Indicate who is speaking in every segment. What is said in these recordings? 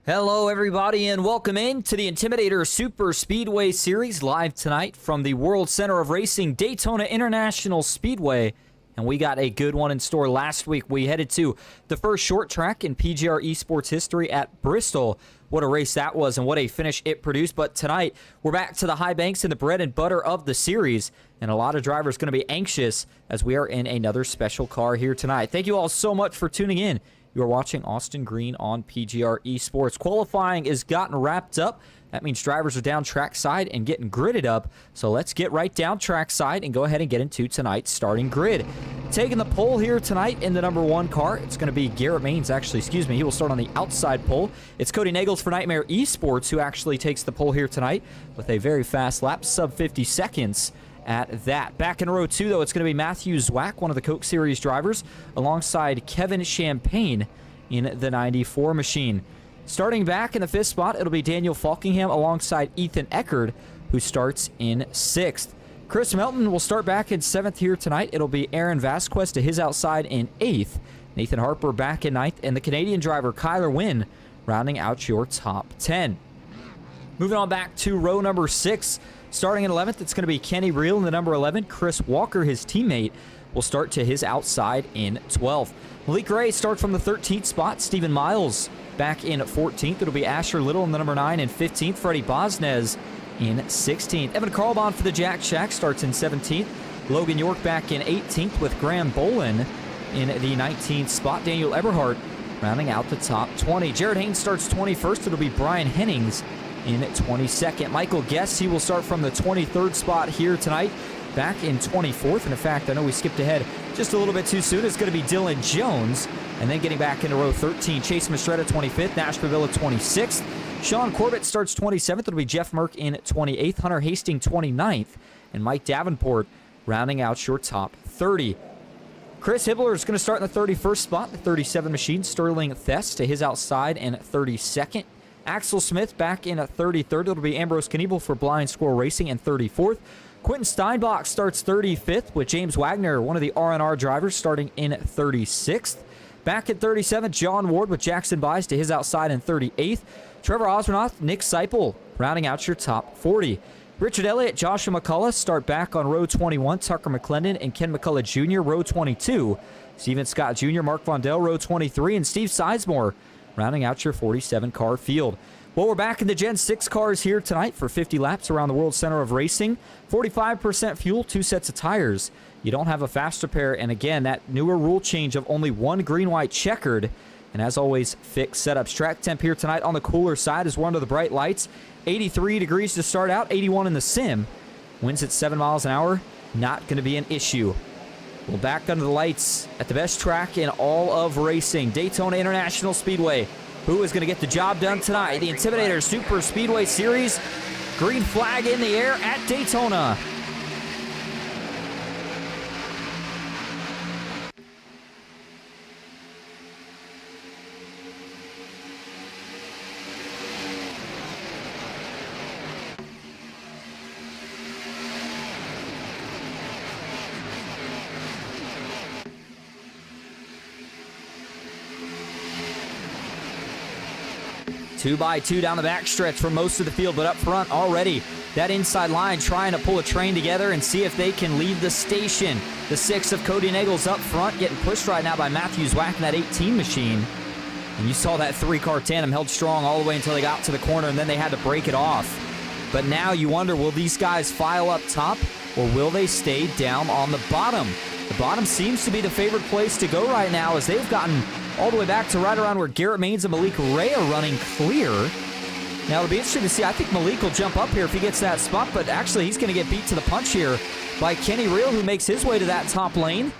Speaker 1: Hello, everybody, and welcome in to the Intimidator Superspeedway Series, live tonight from the World Center of Racing, Daytona International Speedway. And we got a good one in store. Last week, we headed to the first short track in PGR eSports history at Bristol. What a race that was, and what a finish it produced. But tonight, we're back to the high banks and the bread and butter of the series. And a lot of drivers going to be anxious as we are in another special car here tonight. Thank you all so much for tuning in. You are watching Austin Green on PGR eSports. Qualifying is gotten wrapped up. That means drivers are down trackside and getting gridded up. So let's get right down trackside and go ahead and get into tonight's starting grid. Taking the pole here tonight in the number 1 car, it's going to be Garrett Maines, he will start on the outside pole. It's Cody Nagels for Nightmare Esports who actually takes the pole here tonight with a very fast lap, sub 50 seconds. At that. Back in row 2, though, it's going to be Matthew Zwack, one of the Coke Series drivers, alongside Kevin Champagne in the 94 machine. Starting back in the 5th spot, it'll be Daniel Falkingham alongside Ethan Eckerd, who starts in 6th. Chris Melton will start back in 7th here tonight. It'll be Aaron Vasquez to his outside in 8th. Nathan Harper back in 9th, and the Canadian driver Kyler Wynn rounding out your top 10. Moving on back to row number 6. Starting in 11th, it's going to be Kenny Reel in the number 11. Chris Walker, his teammate, will start to his outside in 12th. Malik Ray starts from the 13th spot. Stephen Miles back in 14th. It'll be Asher Little in the number 9 and 15th. Freddie Bosnez in 16th. Evan Carlbon for the Jack Shack starts in 17th. Logan York back in 18th with Graham Bolin in the 19th spot. Daniel Eberhardt rounding out the top 20. Jared Haynes starts 21st. It'll be Brian Hennings in 22nd. Michael Guest, he will start from the 23rd spot here tonight, back in 24th. And in fact, I know we skipped ahead just a little bit too soon. It's going to be Dylan Jones. And then getting back into row 13, Chase Mistretta 25th, Nash Pavilla 26th. Sean Corbett starts 27th. It'll be Jeff Merck in 28th, Hunter Hastings 29th, and Mike Davenport rounding out your top 30. Chris Hibbler is going to start in the 31st spot, the 37 machine. Sterling Thess to his outside in 32nd. Axel Smith back in 33rd. It'll be Ambrose Kniebel for Blind Squirrel Racing in 34th. Quentin Steinbach starts 35th with James Wagner, one of the R&R drivers, starting in 36th. Back at 37th, John Ward with Jackson Byes to his outside in 38th. Trevor Osronoff, Nick Seipel rounding out your top 40. Richard Elliott, Joshua McCullough start back on row 21. Tucker McClendon and Ken McCullough Jr. row 22. Steven Scott Jr., Mark Vondell row 23, and Steve Sizemore rounding out your 47-car field. Well, we're back in the Gen 6 cars here tonight for 50 laps around the World Center of Racing. 45% fuel, 2 sets of tires. You don't have a fast repair, and again, that newer rule change of only 1 green-white checkered. And as always, fixed setups. Track temp here tonight on the cooler side as we're under the bright lights. 83 degrees to start out, 81 in the sim. Winds at 7 miles an hour, not going to be an issue. Well, back under the lights at the best track in all of racing, Daytona International Speedway. Who is going to get the job done tonight? The Intimidator Superspeedway Series. Green flag in the air at Daytona. Two by two down the backstretch for most of the field, but up front already, that inside line trying to pull a train together and see if they can leave the station. The 6 of Cody Nagels up front, getting pushed right now by Matthew Zwack in that 18 machine. And you saw that 3-car tandem held strong all the way until they got to the corner, and then they had to break it off. But now you wonder, will these guys file up top, or will they stay down on the bottom? The bottom seems to be the favorite place to go right now, as they've gotten all the way back to right around where Garrett Maines and Malik Ray are running clear. Now, it'll be interesting to see. I think Malik will jump up here if he gets that spot, but actually he's going to get beat to the punch here by Kenny Reel, who makes his way to that top lane.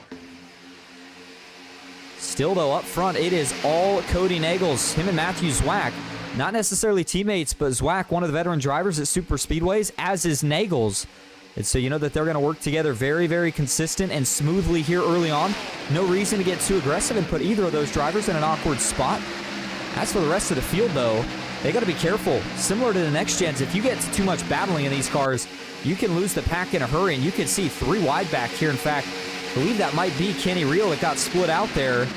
Speaker 1: Still, though, up front, it is all Cody Nagels, him and Matthew Zwack. Not necessarily teammates, but Zwack, one of the veteran drivers at Super Speedways, as is Nagels. And so you know that they're going to work together very, very consistent and smoothly here early on. No reason to get too aggressive and put either of those drivers in an awkward spot. As for the rest of the field, though, they got to be careful. Similar to the next gens, if you get to too much battling in these cars, you can lose the pack in a hurry, and you can see 3 wide back here. In fact, I believe that might be Kenny Reel that got split out there.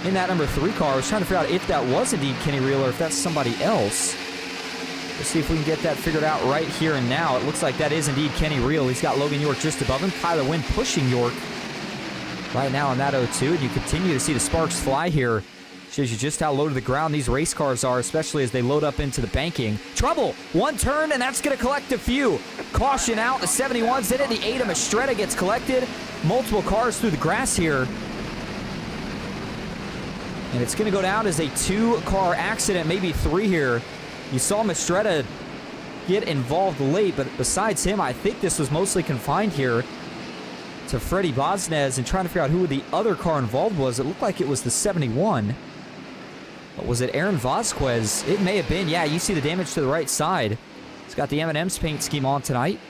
Speaker 1: in that number 3 car. I was trying to figure out if that was indeed Kenny Reel or if that's somebody else. Let's see if we can get that figured out right here and now. It looks like that is indeed Kenny Reel. He's got Logan York just above him. Kyler Wynn pushing York right now in that 0-2. And you continue to see the sparks fly here. Shows you just how low to the ground these race cars are, especially as they load up into the banking. Trouble! One turn, and that's going to collect a few. Caution out. The 71's in it. The 8 of Mastretta gets collected. Multiple cars through the grass here. And it's going to go down as a 2-car accident, maybe 3 here. You saw Mastretta get involved late, but besides him, I think this was mostly confined here to Freddie Bosnez and trying to figure out who the other car involved was. It looked like it was the 71. But was it Aaron Vasquez? It may have been. Yeah, you see the damage to the right side. He's got the M&M's paint scheme on tonight.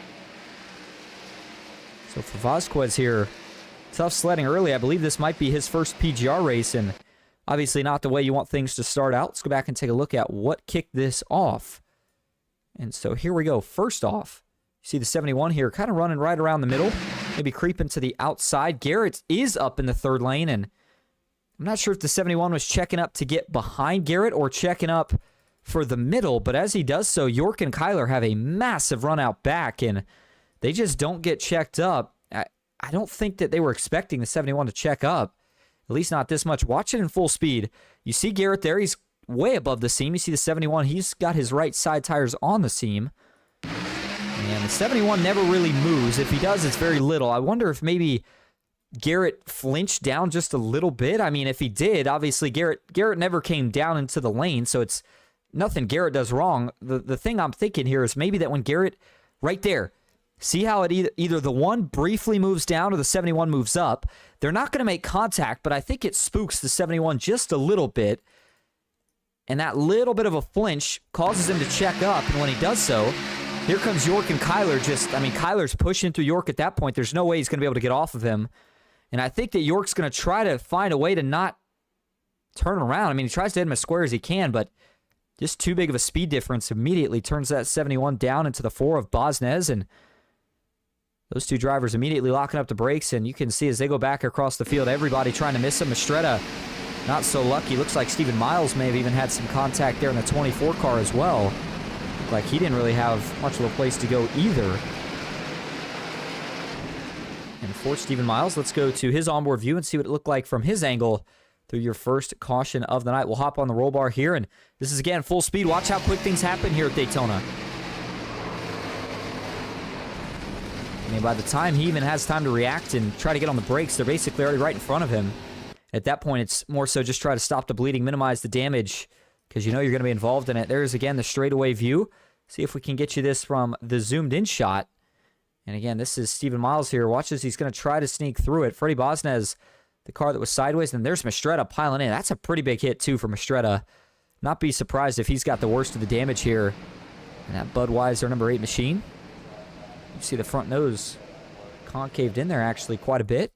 Speaker 1: So for Vasquez here, tough sledding early. I believe this might be his first PGR race, and obviously not the way you want things to start out. Let's go back and take a look at what kicked this off. And so here we go. First off, you see the 71 here kind of running right around the middle, maybe creeping to the outside. Garrett is up in the 3rd lane, and I'm not sure if the 71 was checking up to get behind Garrett or checking up for the middle, but as he does so, York and Kyler have a massive run out back, and they just don't get checked up. I don't think that they were expecting the 71 to check up. At least not this much. Watch it in full speed. You see Garrett there. He's way above the seam. You see the 71. He's got his right side tires on the seam. And the 71 never really moves. If he does, it's very little. I wonder if maybe Garrett flinched down just a little bit. I mean, if he did, obviously Garrett never came down into the lane, so it's nothing Garrett does wrong. The thing I'm thinking here is maybe that when Garrett, right there, see how it either the 1 briefly moves down or the 71 moves up. They're not going to make contact, but I think it spooks the 71 just a little bit. And that little bit of a flinch causes him to check up. And when he does so, here comes York and Kyler. Kyler's pushing through York at that point. There's no way he's going to be able to get off of him. And I think that York's going to try to find a way to not turn around. I mean, he tries to hit him as square as he can, but just too big of a speed difference immediately turns that 71 down into the 4 of Bosnez. And those 2 drivers immediately locking up the brakes, and you can see as they go back across the field, everybody trying to miss him. Mastretta, not so lucky. Looks like Stephen Miles may have even had some contact there in the 24 car as well. Looked like he didn't really have much of a place to go either. And for Stephen Miles, let's go to his onboard view and see what it looked like from his angle through your first caution of the night. We'll hop on the roll bar here, and this is, again, full speed. Watch how quick things happen here at Daytona. I mean, by the time he even has time to react and try to get on the brakes, they're basically already right in front of him. At that point, it's more so just try to stop the bleeding, minimize the damage, because you know you're going to be involved in it. There's, again, the straightaway view. See if we can get you this from the zoomed-in shot. And, again, this is Stephen Miles here. Watch as he's going to try to sneak through it. Freddie Bosnez, the car that was sideways, and there's Mastretta piling in. That's a pretty big hit, too, for Mastretta. Not be surprised if he's got the worst of the damage here. And that Budweiser number 8 machine. You see the front nose concaved in there actually quite a bit.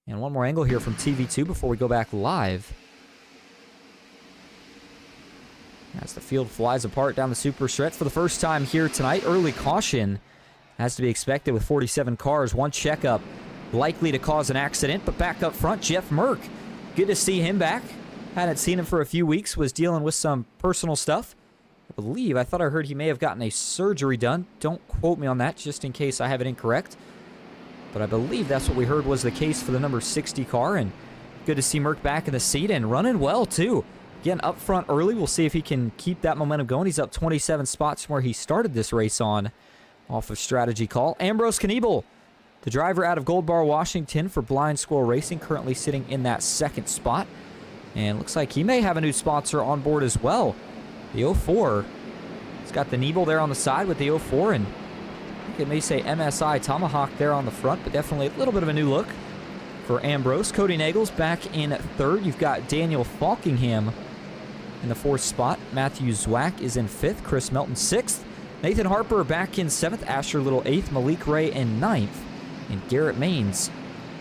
Speaker 1: And one more angle here from TV2 before we go back live. As the field flies apart down the super stretch for the first time here tonight. Early caution has to be expected with 47 cars. 1 checkup likely to cause an accident. But back up front, Jeff Merck. Good to see him back. Hadn't seen him for a few weeks. Was dealing with some personal stuff. I thought I heard he may have gotten a surgery done. Don't quote me on that, just in case I have it incorrect. But I believe that's what we heard was the case for the number 60 car. And good to see Merck back in the seat and running well, too. Again, up front early. We'll see if he can keep that momentum going. He's up 27 spots from where he started this race on off of strategy call. Ambrose Kniebel, the driver out of Gold Bar, Washington for Blind Squirrel Racing, currently sitting in that 2nd spot. And looks like he may have a new sponsor on board as well. The 04. It's got the Kniebel there on the side with the 04, and I think it may say MSI Tomahawk there on the front, but definitely a little bit of a new look for Ambrose. Cody Nagel's back in 3rd. You've got Daniel Falkingham in the 4th spot. Matthew Zwack is in 5th. Chris Melton 6th. Nathan Harper back in 7th. Asher Little 8th. Malik Ray in 9th. And Garrett Maines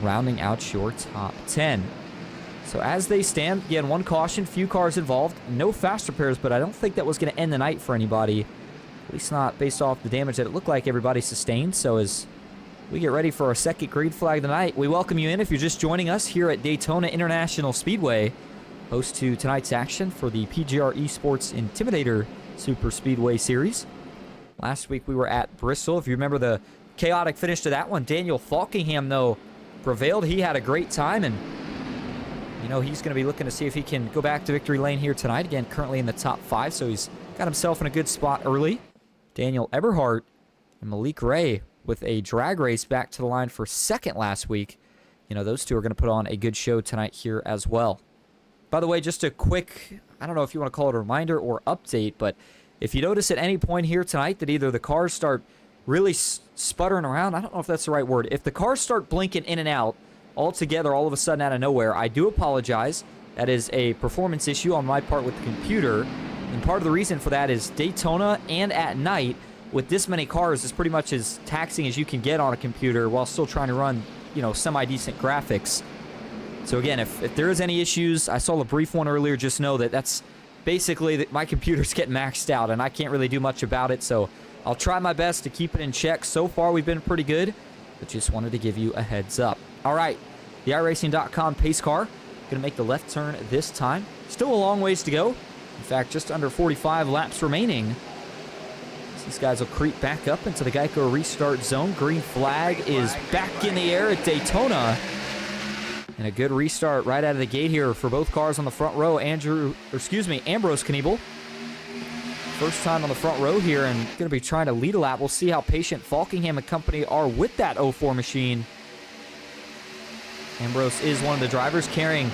Speaker 1: rounding out your top 10. So as they stand, again, 1 caution, few cars involved, no fast repairs, but I don't think that was going to end the night for anybody. At least not based off the damage that it looked like everybody sustained. So as we get ready for our 2nd green flag of the night, we welcome you in if you're just joining us here at Daytona International Speedway. host to tonight's action for the PGR eSports Intimidator Superspeedway Series. Last week we were at Bristol. If you remember the chaotic finish to that one, Daniel Falkingham, though, prevailed. He had a great time, and you know he's going to be looking to see if he can go back to victory lane here tonight. Again, currently in the top 5, so he's got himself in a good spot early. Daniel Eberhardt and Malik Ray with a drag race back to the line for second last week. You know, those two are going to put on a good show tonight here as well. By the way, just a quick, I don't know if you want to call it a reminder or update, but if you notice at any point here tonight that either the cars start really sputtering around, I don't know if that's the right word. If the cars start blinking in and out altogether all of a sudden out of nowhere, I do apologize. That is a performance issue on my part with the computer. And part of the reason for that is Daytona and at night with this many cars is pretty much as taxing as you can get on a computer while still trying to run, you know, semi-decent graphics. So again, if there is any issues, I saw a brief one earlier, just know that that's basically that my computer's getting maxed out and I can't really do much about it. So I'll try my best to keep it in check. So far we've been pretty good, but just wanted to give you a heads up. All right, the iRacing.com pace car gonna make the left turn this time. Still a long ways to go. In fact, just under 45 laps remaining. These guys will creep back up into the Geico restart zone. Green flag is back in the air at Daytona. And a good restart right out of the gate here for both cars on the front row. Ambrose Kniebel. First time on the front row here and going to be trying to lead a lap. We'll see how patient Falkingham and company are with that 04 machine. Ambrose is one of the drivers carrying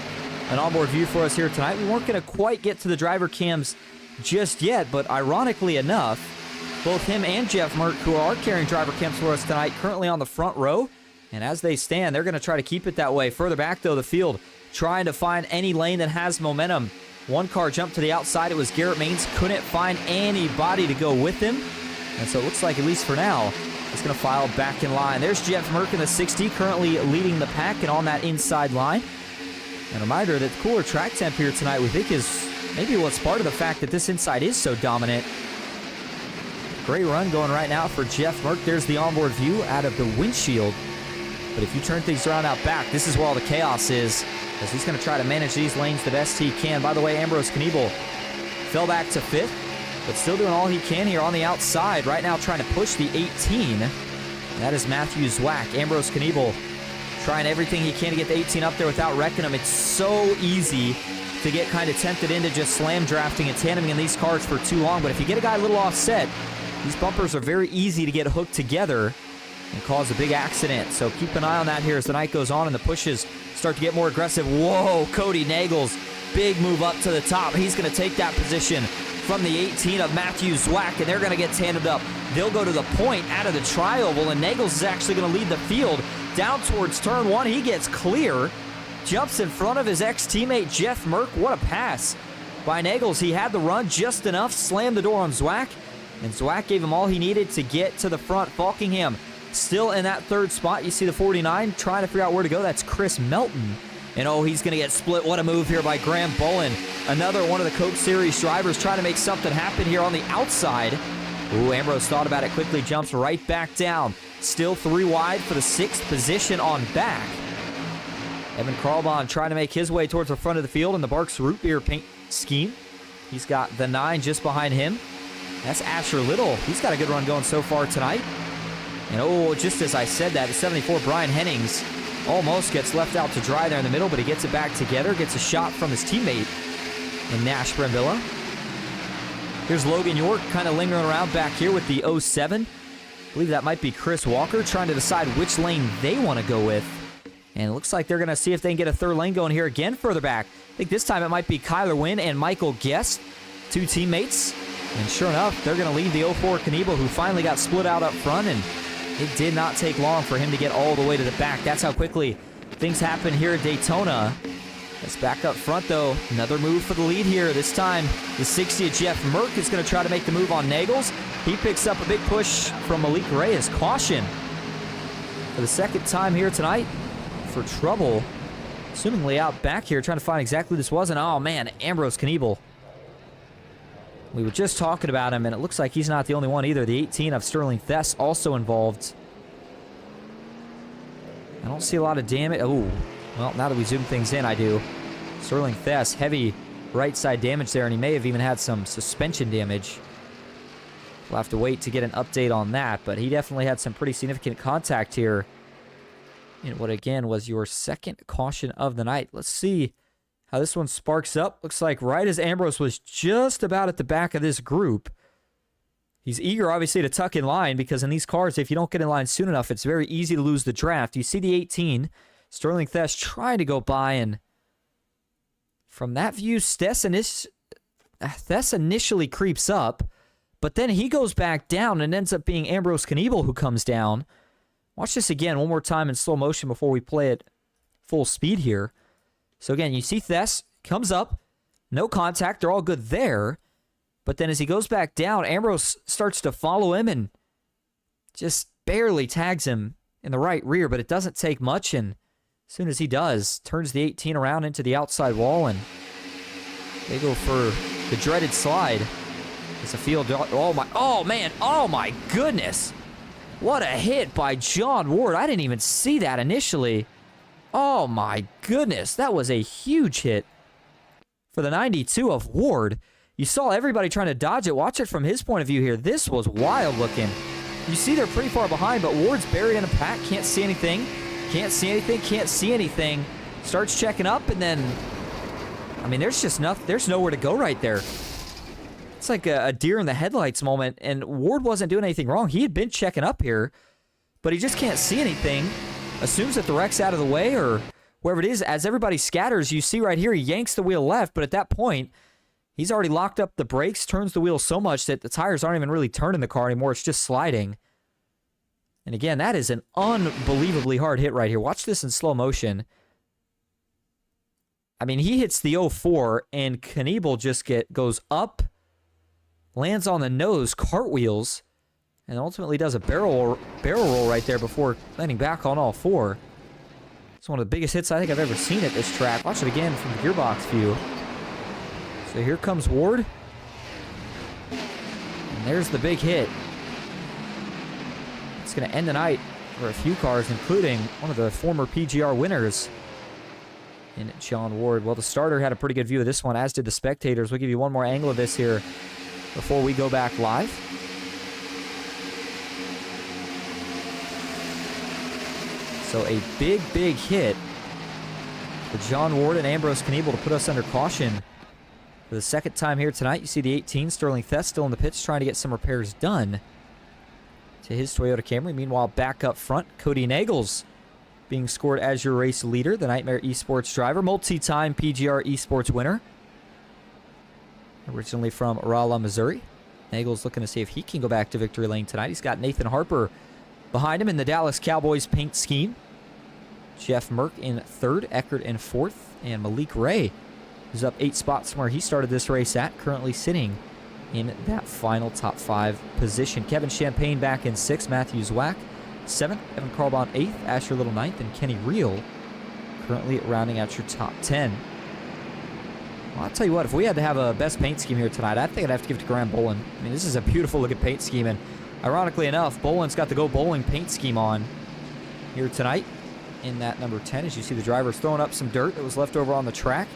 Speaker 1: an onboard view for us here tonight. We weren't going to quite get to the driver cams just yet, but ironically enough, both him and Jeff Merck, who are carrying driver cams for us tonight, currently on the front row. And as they stand, they're going to try to keep it that way. Further back, though, the field trying to find any lane that has momentum. One car jumped to the outside. It was Garrett Maines. Couldn't find anybody to go with him. And so it looks like, at least for now, it's going to file back in line. There's Jeff Merck in the 60, currently leading the pack and on that inside line. And a reminder that the cooler track temp here tonight, we think, is maybe what's part of the fact that this inside is so dominant. Great run going right now for Jeff Merck. There's the onboard view out of the windshield. But if you turn things around out back, this is where all the chaos is, as he's going to try to manage these lanes the best he can. By the way, Ambrose Kniebel fell back to 5th, but still doing all he can here on the outside. Right now trying to push the 18. And that is Matthew Zwack. Ambrose Kniebel trying everything he can to get the 18 up there without wrecking him. It's so easy to get kind of tempted into just slam drafting and tandeming in these cars for too long. But if you get a guy a little offset, these bumpers are very easy to get hooked together and cause a big accident. So keep an eye on that here as the night goes on and the pushes start to get more aggressive. Whoa, Cody Nagels, big move up to the top. He's going to take that position from the 18 of Matthew Zwack, and they're going to get tandem up. They'll go to the point out of the tri-oval, and Nagels is actually going to lead the field down towards turn 1. He gets clear, jumps in front of his ex-teammate Jeff Merck. What a pass by Nagels. He had the run just enough, slammed the door on Zwack, and Zwack gave him all he needed to get to the front. Falkingham still in that 3rd spot. You see the 49 trying to figure out where to go. That's Chris Melton. And oh, he's going to get split. What a move here by Graham Bolin. Another one of the Coke Series drivers trying to make something happen here on the outside. Ooh, Ambrose thought about it quickly, jumps right back down. Still 3 wide for the 6th position on back. Evan Kralbon trying to make his way towards the front of the field in the Barks root beer paint scheme. He's got the 9 just behind him. That's Asher Little. He's got a good run going so far tonight. And oh, just as I said that, the 74 Brian Hennings almost gets left out to dry there in the middle, but he gets it back together, gets a shot from his teammate in Nash Brambilla. Here's Logan York kind of lingering around back here with the 07. I believe that might be Chris Walker trying to decide which lane they want to go with. And it looks like they're going to see if they can get a 3rd lane going here again further back. I think this time it might be Kyler Wynn and Michael Guest, 2 teammates. And sure enough, they're going to lead the 04 Kniebel, who finally got split out up front, and it did not take long for him to get all the way to the back. That's how quickly things happen here at Daytona. Let's back up front, though. Another move for the lead here. This time, the 60 of Jeff Merck is going to try to make the move on Nagels. He picks up a big push from Malik Ray as caution. For the 2nd time here tonight for trouble. Assumingly out back here, trying to find exactly who this was. And oh, man, Ambrose Kniebel. We were just talking about him, and it looks like he's not the only one either. The 18 of Sterling Thess also involved. I don't see a lot of damage. Oh, well, now that we zoom things in, I do. Sterling Thess, heavy right side damage there, and he may have even had some suspension damage. We'll have to wait to get an update on that, but he definitely had some pretty significant contact here in what, again, was your second caution of the night. Let's see how this one sparks up. Looks like right as Ambrose was just about at the back of this group, he's eager, obviously, to tuck in line, because in these cars, if you don't get in line soon enough, it's very easy to lose the draft. You see the 18, Sterling Thess trying to go by, and from that view, Thess initially creeps up, but then he goes back down and ends up being Ambrose Knievel who comes down. Watch this again one more time in slow motion before we play it full speed here. So again, you see Thess comes up, no contact, they're all good there. But then as he goes back down, Ambrose starts to follow him and just barely tags him in the right rear, but it doesn't take much, and as soon as he does, turns the 18 around into the outside wall, and they go for the dreaded slide. It's a field. Oh my goodness. What a hit by John Ward. I didn't even see that initially. Oh my goodness. That was a huge hit for the 92 of Ward. You saw everybody trying to dodge it. Watch it from his point of view here. This was wild looking. You see they're pretty far behind, but Ward's buried in a pack. Can't see anything. Can't see anything. Can't see anything. Starts checking up, and then, I mean, there's just nothing. There's nowhere to go right there. It's like a deer in the headlights moment, and Ward wasn't doing anything wrong. He had been checking up here, but he just can't see anything. Assumes that the wreck's out of the way or wherever it is. As everybody scatters, you see right here, he yanks the wheel left, but at that point, he's already locked up the brakes, turns the wheel so much that the tires aren't even really turning the car anymore. It's just sliding. And again, that is an unbelievably hard hit right here. Watch this in slow motion. I mean, he hits the 04, and Knievel just goes up, lands on the nose, cartwheels, and ultimately does a barrel roll right there before landing back on all four. It's one of the biggest hits I think I've ever seen at this track. Watch it again from the gearbox view. So here comes Ward. And there's the big hit. It's going to end the night for a few cars, including one of the former PGR winners in John Ward. Well, the starter had a pretty good view of this one, as did the spectators. We'll give you one more angle of this here before we go back live. So a big, big hit for John Ward and Ambrose Knievel to put us under caution for the second time here tonight. You see the 18, Sterling Thess, still in the pits trying to get some repairs done to his Toyota Camry. Meanwhile, back up front, Cody Nagels being scored as your race leader, the Nightmare eSports driver, multi-time PGR eSports winner. Originally from Rolla, Missouri. Nagels looking to see if he can go back to victory lane tonight. He's got Nathan Harper behind him in the Dallas Cowboys paint scheme. Jeff Merck in third, Eckert in fourth, and Malik Ray is up 8 spots from where he started this race at, currently sitting in that final top 5 position. Kevin Champagne back in 6th, Matthew Zwack 7th, Evan Carbon 8th, Asher Little 9th, and Kenny Reel currently rounding out your top 10. Well, I'll tell you what, if we had to have a best paint scheme here tonight, I think I'd have to give it to Graham Bolin. I mean, this is a beautiful looking paint scheme, and ironically enough, Bolin's got the Go Bowling paint scheme on here tonight in that number 10, as you see the drivers throwing up some dirt that was left over on the track.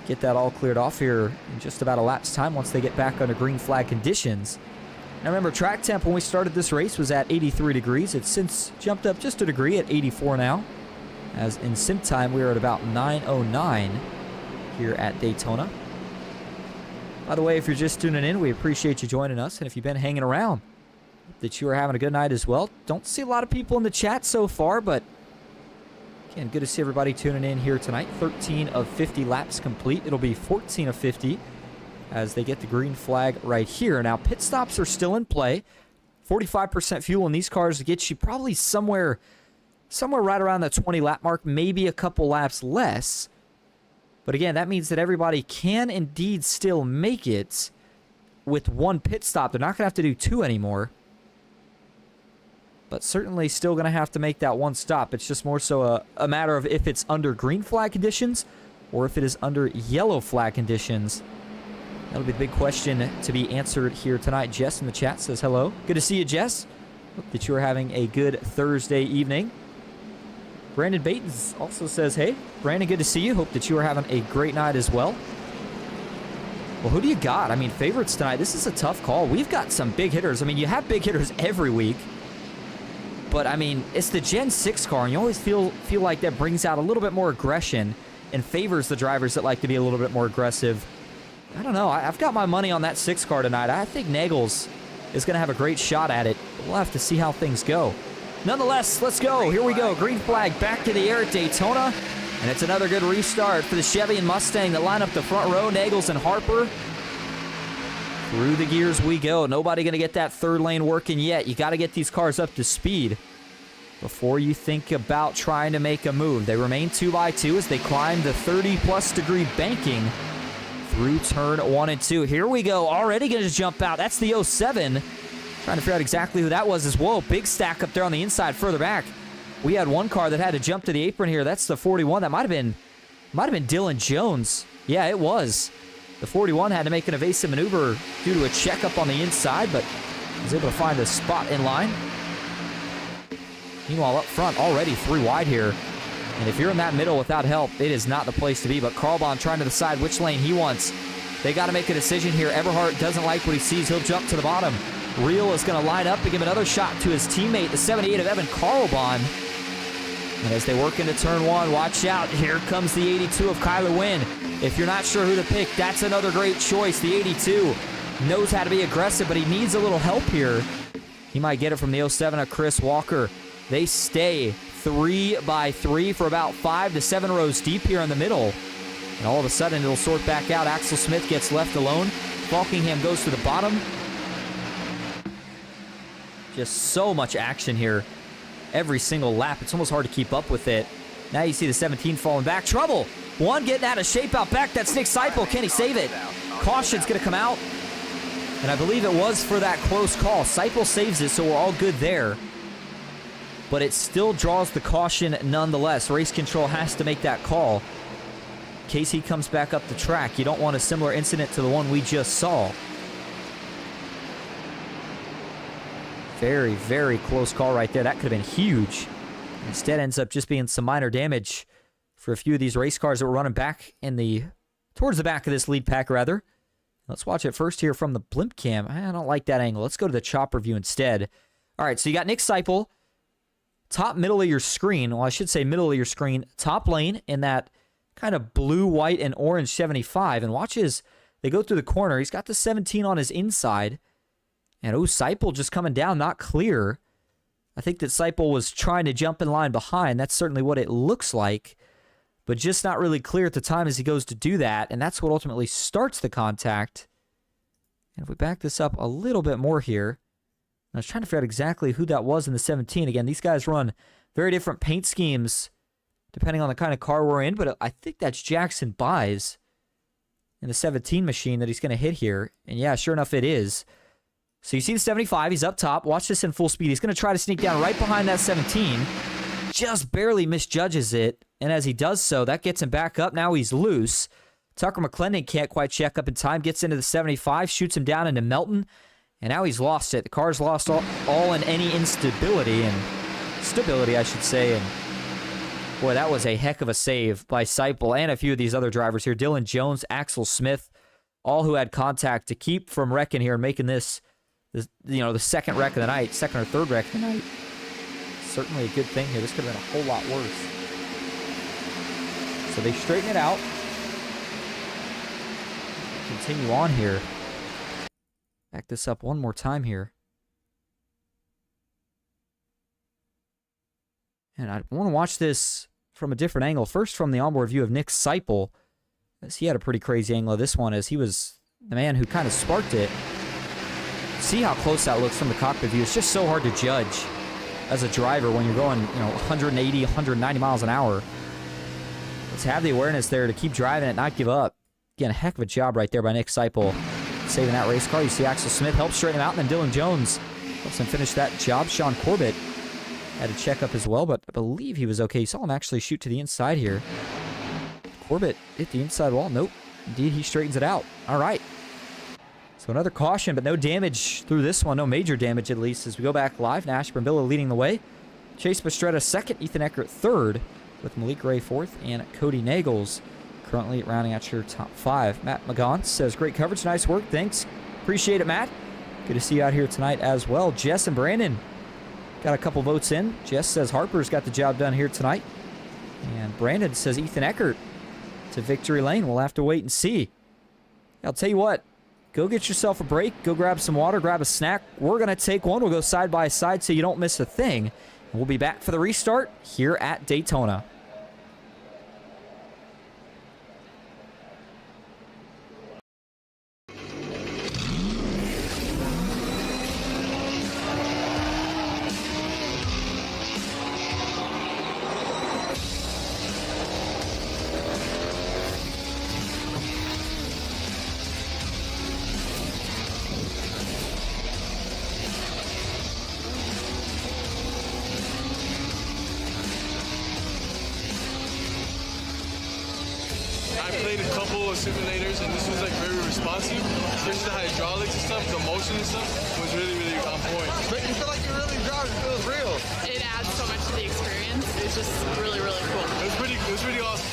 Speaker 1: Get that all cleared off here in just about a lap's time once they get back under green flag conditions. Now remember, track temp when we started this race was at 83 degrees. It's since jumped up just a degree at 84 now, as in sim time we are at about 9:09 here at Daytona. By the way, if you're just tuning in, we appreciate you joining us, and if you've been hanging around, that you are having a good night as well. Don't see a lot of people in the chat so far, but again, good to see everybody tuning in here tonight. 13 of 50 laps complete. It'll be 14 of 50 as they get the green flag right here. Now, pit stops are still in play. 45% fuel in these cars to get you probably somewhere right around the 20 lap mark, maybe a couple laps less. But again, that means that everybody can indeed still make it with one pit stop. They're not going to have to do 2 anymore. But certainly still going to have to make that one stop. It's just more so a matter of if it's under green flag conditions or if it is under yellow flag conditions. That'll be the big question to be answered here tonight. Jess in the chat says hello. Good to see you, Jess. Hope that you are having a good Thursday evening. Brandon Bates also says, hey, Brandon, good to see you. Hope that you are having a great night as well. Well, who do you got? I mean, favorites tonight. This is a tough call. We've got some big hitters. I mean, you have big hitters every week. But, I mean, it's the Gen 6 car, and you always feel like that brings out a little bit more aggression and favors the drivers that like to be a little bit more aggressive. I don't know. I've got my money on that 6 car tonight. I think Nagels is going to have a great shot at it. But we'll have to see how things go. Nonetheless, let's go. Here we go. Green flag back to the air at Daytona. And it's another good restart for the Chevy and Mustang that line up the front row. Nagels and Harper. Through the gears we go. Nobody going to get that third lane working yet. You got to get these cars up to speed before you think about trying to make a move. They remain 2x2 as they climb the 30-plus degree banking through turn 1 and 2. Here we go. Already going to jump out. That's the 07. Trying to figure out exactly who that was as well. Big stack up there on the inside further back. We had one car that had to jump to the apron here. That's the 41. That might have been Dylan Jones. Yeah, it was. The 41 had to make an evasive maneuver due to a checkup on the inside, but was able to find a spot in line. Meanwhile, up front, already 3 wide here. And if you're in that middle without help, it is not the place to be. But Carlbon trying to decide which lane he wants. They got to make a decision here. Everhart doesn't like what he sees. He'll jump to the bottom. Real is going to line up and give another shot to his teammate, the 78 of Evan Carlbon. And as they work into turn 1, watch out. Here comes the 82 of Kyler Wynn. If you're not sure who to pick, that's another great choice. The 82 knows how to be aggressive, but he needs a little help here. He might get it from the 07 of Chris Walker. They stay 3x3 for about 5 to 7 rows deep here in the middle. And all of a sudden, it'll sort back out. Axel Smith gets left alone. Falkingham goes to the bottom. Just so much action here. Every single lap. It's almost hard to keep up with it. Now you see the 17 falling back. Trouble. One getting out of shape out back. That's Nick Seipel. Can he save it? Caution's going to come out. And I believe it was for that close call. Seipel saves it, so we're all good there. But it still draws the caution nonetheless. Race control has to make that call. In case he comes back up the track. You don't want a similar incident to the one we just saw. Very, very close call right there. That could have been huge. Instead ends up just being some minor damage for a few of these race cars that were running back towards the back of this lead pack, rather. Let's watch it first here from the blimp cam. I don't like that angle. Let's go to the chopper view instead. All right, so you got Nick Seipel, top middle of your screen. Well, I should say middle of your screen. Top lane in that kind of blue, white, and orange 75. And watch as they go through the corner. He's got the 17 on his inside. And Seipel just coming down, not clear. I think that Seipel was trying to jump in line behind. That's certainly what it looks like. But just not really clear at the time as he goes to do that. And that's what ultimately starts the contact. And if we back this up a little bit more here. I was trying to figure out exactly who that was in the 17. Again, these guys run very different paint schemes depending on the kind of car we're in. But I think that's Jackson Buys in the 17 machine that he's going to hit here. And yeah, sure enough, it is. So you see the 75. He's up top. Watch this in full speed. He's going to try to sneak down right behind that 17. Just barely misjudges it. And as he does so, that gets him back up. Now he's loose. Tucker McClendon can't quite check up in time. Gets into the 75. Shoots him down into Melton. And now he's lost it. The car's lost all in any instability. And stability, I should say. And boy, that was a heck of a save by Seipel and a few of these other drivers here. Dylan Jones, Axel Smith, all who had contact to keep from wrecking here and making this the second wreck of the night, second or third wreck of the night. Certainly a good thing here. This could have been a whole lot worse. So they straighten it out. Continue on here. Back this up one more time here. And I want to watch this from a different angle. First from the onboard view of Nick Seipel, as he had a pretty crazy angle of this one, as he was the man who kind of sparked it. See how close that looks from the cockpit view. It's just so hard to judge as a driver when you're going 180, 190 miles an hour. Let's have the awareness there to keep driving it, not give up. Again, a heck of a job right there by Nick Seipel saving that race car. You see Axel Smith helps straighten him out, and then Dylan Jones helps him finish that job. Sean Corbett had a checkup as well, but I believe he was okay. You saw him actually shoot to the inside here. Corbett hit the inside wall. Nope. Indeed, he straightens it out. All right. So another caution, but no damage through this one. No major damage, at least, as we go back live. Nash Brambilla leading the way. Chase Mastretta second, Ethan Eckert third, with Malik Ray fourth, and Cody Nagels currently rounding out your top 5. Matt Magance says, great coverage, nice work, thanks. Appreciate it, Matt. Good to see you out here tonight as well. Jess and Brandon got a couple votes in. Jess says Harper's got the job done here tonight. And Brandon says Ethan Eckert to victory lane. We'll have to wait and see. I'll tell you what, go get yourself a break, go grab some water, grab a snack. We're going to take one. We'll go side by side so you don't miss a thing. And we'll be back for the restart here at Daytona.
Speaker 2: I played a couple of simulators and this was like very responsive, especially the hydraulics and stuff, the motion and stuff was really, really on point.
Speaker 3: But you feel like you're really driving, it feels real.
Speaker 4: It adds so much to the experience. It's just really, really cool.
Speaker 2: It was pretty awesome.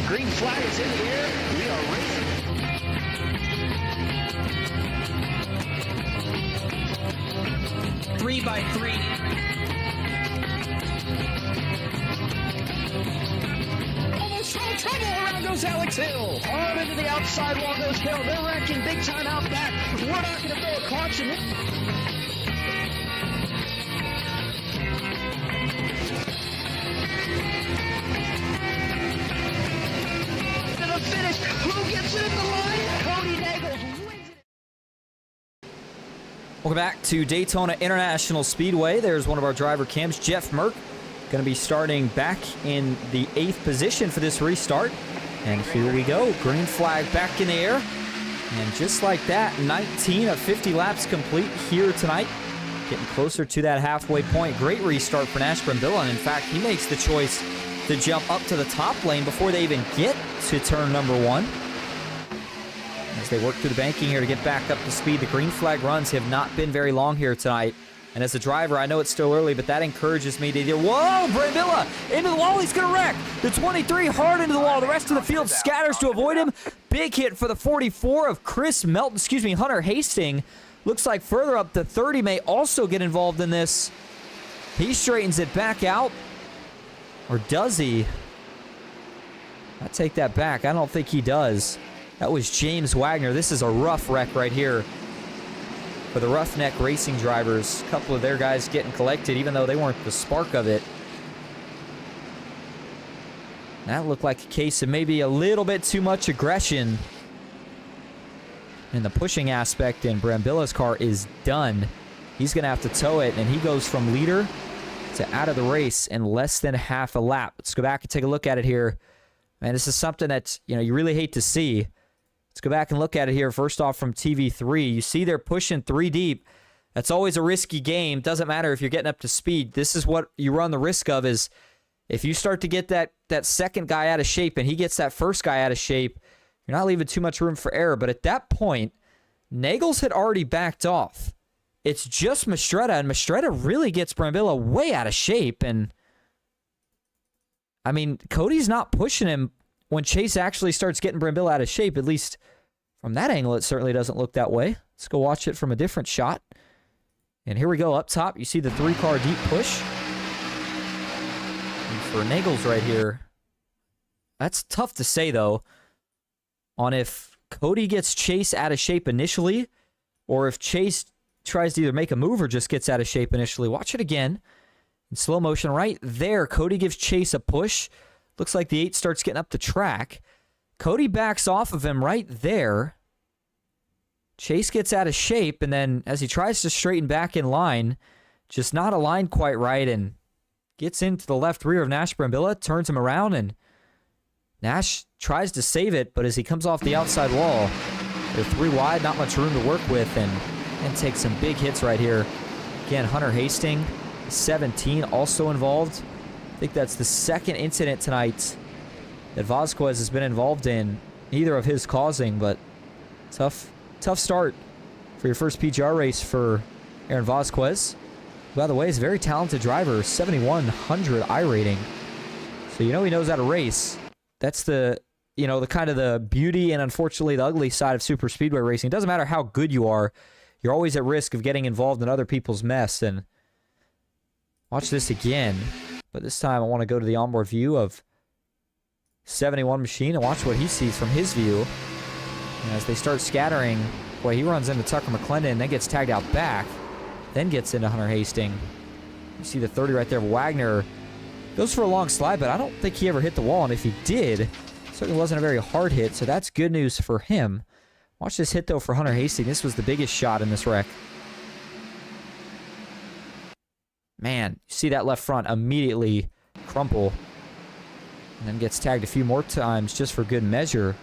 Speaker 5: Green flag is in the air. We are racing.
Speaker 6: Three by three.
Speaker 5: Almost no trouble. Around goes Alex Hill. On into the outside wall goes Hill. They're wrecking big time out back. We're not going to throw a caution. Finish. Who gets it at the line? Cody Nagels wins it.
Speaker 1: Welcome back to Daytona International Speedway. There's one of our driver cams, Jeff Merck, going to be starting back in the 8th position for this restart. And here we go. Green flag back in the air. And just like that, 19 of 50 laps complete here tonight. Getting closer to that halfway point. Great restart for Nash Brambilla. And in fact, he makes the choice to jump up to the top lane before they even get to turn number 1. As they work through the banking here to get back up to speed, the green flag runs have not been very long here tonight. And as a driver, I know it's still early, but that encourages me to either, whoa, Brambilla into the wall, he's going to wreck. The 23 hard into the wall. The rest of the field scatters to avoid him. Big hit for the 44 of Hunter Hastings. Looks like further up, the 30 may also get involved in this. He straightens it back out. Or does he? I take that back. I don't think he does. That was James Wagner. This is a rough wreck right here for the Roughneck Racing drivers. A couple of their guys getting collected, even though they weren't the spark of it. That looked like a case of maybe a little bit too much aggression in the pushing aspect, and Brambilla's car is done. He's going to have to tow it, and he goes from leader to out of the race in less than half a lap. Let's go back and take a look at it here. Man, this is something that, you really hate to see. Let's go back and look at it here. First off, from TV3, you see they're pushing 3 deep. That's always a risky game. Doesn't matter if you're getting up to speed. This is what you run the risk of, is if you start to get that second guy out of shape and he gets that first guy out of shape, you're not leaving too much room for error. But at that point, Nagels had already backed off. It's just Mastretta, and Mastretta really gets Brambilla way out of shape. And, I mean, Cody's not pushing him when Chase actually starts getting Brambilla out of shape. At least from that angle, it certainly doesn't look that way. Let's go watch it from a different shot. And here we go. Up top, you see the 3-car deep push. And for Nagels right here, that's tough to say, though. on if Cody gets Chase out of shape initially, or if Chase tries to either make a move or just gets out of shape initially. Watch it again in slow motion right there. Cody gives Chase a push. Looks like the 8 starts getting up the track. Cody backs off of him right there. Chase gets out of shape, and then as he tries to straighten back in line, just not aligned quite right, and gets into the left rear of Nash Brambilla, turns him around, and Nash tries to save it, but as he comes off the outside wall, they're 3 wide, not much room to work with, and takes some big hits right here. Again, Hunter Hastings, 17, also involved. I think that's the second incident tonight that Vasquez has been involved in, neither of his causing, but tough start for your first PGR race for Aaron Vasquez. By the way, he's a very talented driver, 7,100 I rating. So you know he knows how to race. That's the kind of the beauty and unfortunately the ugly side of super speedway racing. It doesn't matter how good you are, you're always at risk of getting involved in other people's mess. And watch this again, but this time I want to go to the onboard view of 71 machine and watch what he sees from his view. And as they start scattering, boy, he runs into Tucker McClendon, then gets tagged out back, then gets into Hunter Hastings. You see the 30 right there of Wagner. Goes for a long slide, but I don't think he ever hit the wall, and if he did, it certainly wasn't a very hard hit, so that's good news for him. Watch this hit, though, for Hunter Hastings. This was the biggest shot in this wreck. Man, you see that left front immediately crumple, and then gets tagged a few more times just for good measure.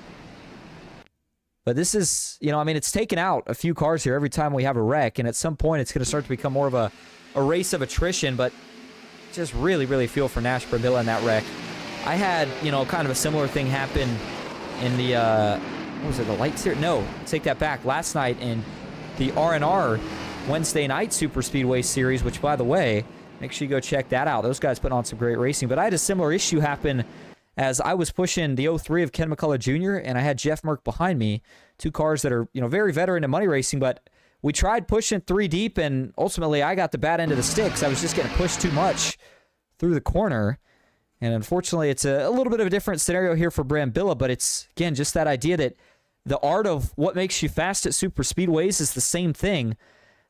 Speaker 1: But this is, it's taken out a few cars here every time we have a wreck, and at some point it's going to start to become more of a race of attrition, but just really, really feel for Nash Brambilla in that wreck. I had, kind of a similar thing happen in the, what was it, the light series? No, take that back. Last night in the R&R Wednesday night Super Speedway Series, which, by the way, make sure you go check that out. Those guys putting on some great racing. But I had a similar issue happen as I was pushing the 03 of Ken McCullough Jr., and I had Jeff Merck behind me, 2 cars that are, very veteran in money racing, but we tried pushing 3 deep, and ultimately I got the bad end of the sticks. I was just getting pushed too much through the corner, and unfortunately it's a little bit of a different scenario here for Brambilla, but it's, again, just that idea that the art of what makes you fast at super speedways is the same thing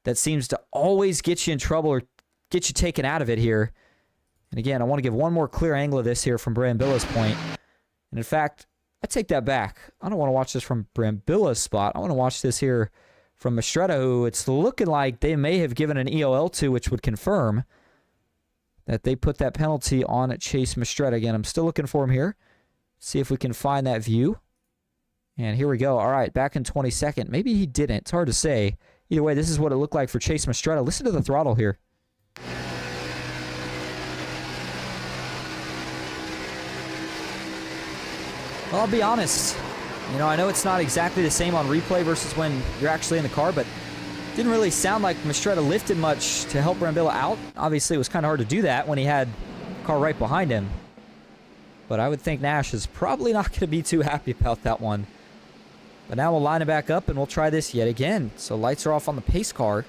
Speaker 1: that seems to always get you in trouble or get you taken out of it here. And again, I want to give one more clear angle of this here from Brambilla's point. And in fact, I take that back. I don't want to watch this from Brambilla's spot. I want to watch this here from Mastretta, who it's looking like they may have given an EOL to, which would confirm that they put that penalty on Chase Mastretta. Again, I'm still looking for him here. See if we can find that view. And here we go. All right, back in 22nd. Maybe he didn't. It's hard to say. Either way, this is what it looked like for Chase Mastretta. Listen to the throttle here. Well, I'll be honest. I know it's not exactly the same on replay versus when you're actually in the car, but it didn't really sound like Mastretta lifted much to help Brambilla out. Obviously, it was kind of hard to do that when he had a car right behind him. But I would think Nash is probably not going to be too happy about that one. But now we'll line it back up, and we'll try this yet again. So lights are off on the pace car.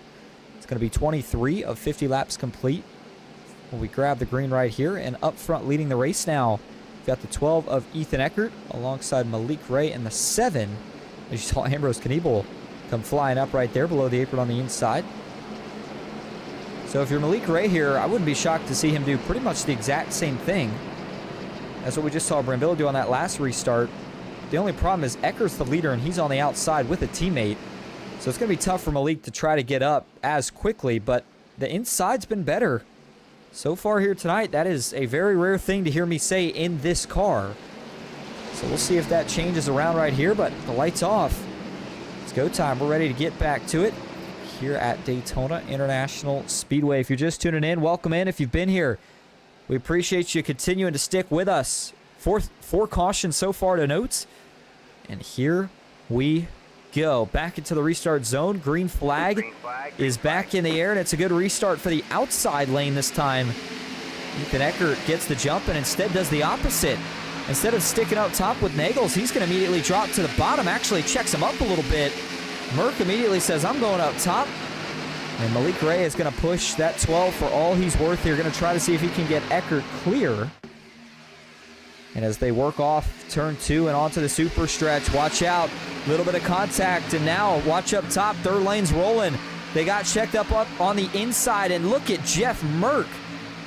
Speaker 1: It's going to be 23 of 50 laps complete. Well, we grab the green right here, and up front leading the race now, we've got the 12 of Ethan Eckert alongside Malik Ray, and the 7, as you saw Ambrose Kniebel come flying up right there below the apron on the inside. So if you're Malik Ray here, I wouldn't be shocked to see him do pretty much the exact same thing as what we just saw Brambilla do on that last restart. The only problem is Eckert's the leader, and he's on the outside with a teammate. So it's going to be tough for Malik to try to get up as quickly, but the inside's been better so far here tonight. That is a very rare thing to hear me say in this car. So we'll see if that changes around right here, but the light's off. It's go time. We're ready to get back to it here at Daytona International Speedway. If you're just tuning in, welcome in. If you've been here, we appreciate you continuing to stick with us. Four cautions so far to note. And here we go. Back into the restart zone. Green flag is back in the air, and it's a good restart for the outside lane this time. Ethan Eckert gets the jump and instead does the opposite. Instead of sticking up top with Nagels, he's going to immediately drop to the bottom. Actually checks him up a little bit. Merck immediately says, I'm going up top. And Malik Ray is going to push that 12 for all he's worth here. Going to try to see if he can get Eckert clear. And as they work off turn 2 and onto the super stretch, watch out. Little bit of contact, and now watch up top. Third lane's rolling. They got checked up on the inside, and look at Jeff Merck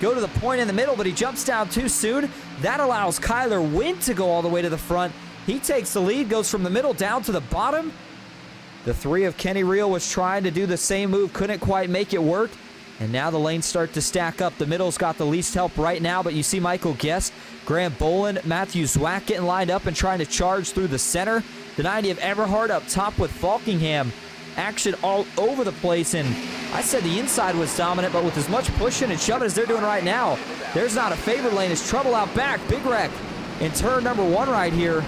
Speaker 1: go to the point in the middle, but he jumps down too soon. That allows Kyler Wynn to go all the way to the front. He takes the lead, goes from the middle down to the bottom. The 3 of Kenny Reel was trying to do the same move, couldn't quite make it work. And now the lanes start to stack up. The middle's got the least help right now, but you see Michael Guest, Grant Boland, Matthew Zwack getting lined up and trying to charge through the center. The 90 of Everhart up top with Falkingham. Action all over the place, and I said the inside was dominant, but with as much pushing and shoving as they're doing right now, there's not a favored lane. It's trouble out back. Big wreck in turn number 1 right here.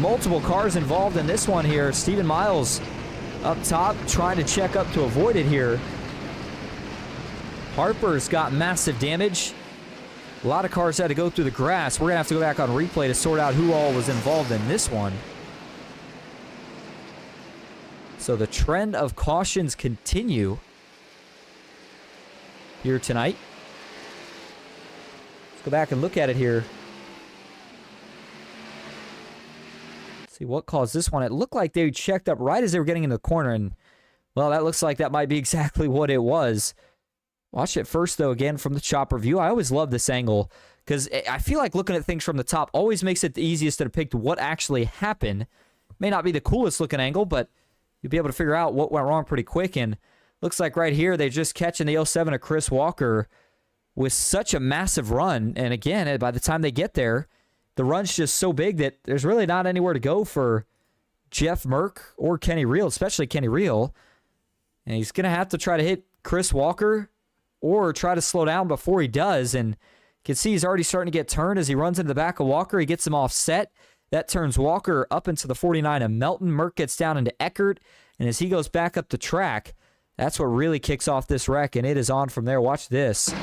Speaker 1: Multiple cars involved in this one here. Steven Miles up top trying to check up to avoid it here. Harper's got massive damage. A lot of cars had to go through the grass. We're going to have to go back on replay to sort out who all was involved in this one. So the trend of cautions continue here tonight. Let's go back and look at it here. See what caused this one. It looked like they checked up right as they were getting in the corner, and well, that looks like that might be exactly what it was. Watch it first, though, again from the chopper view. I always love this angle because I feel like looking at things from the top always makes it the easiest to depict what actually happened. May not be the coolest looking angle, but you'll be able to figure out what went wrong pretty quick. And looks like right here they're just catching the 07 of Chris Walker with such a massive run. And again, by the time they get there, the run's just so big that there's really not anywhere to go for Jeff Merck or Kenny Reel, especially Kenny Reel. And he's going to have to try to hit Chris Walker or try to slow down before he does. And you can see he's already starting to get turned as he runs into the back of Walker. He gets him offset. That turns Walker up into the 49 of Melton. Merck gets down into Eckert. And as he goes back up the track, that's what really kicks off this wreck. And it is on from there. Watch this.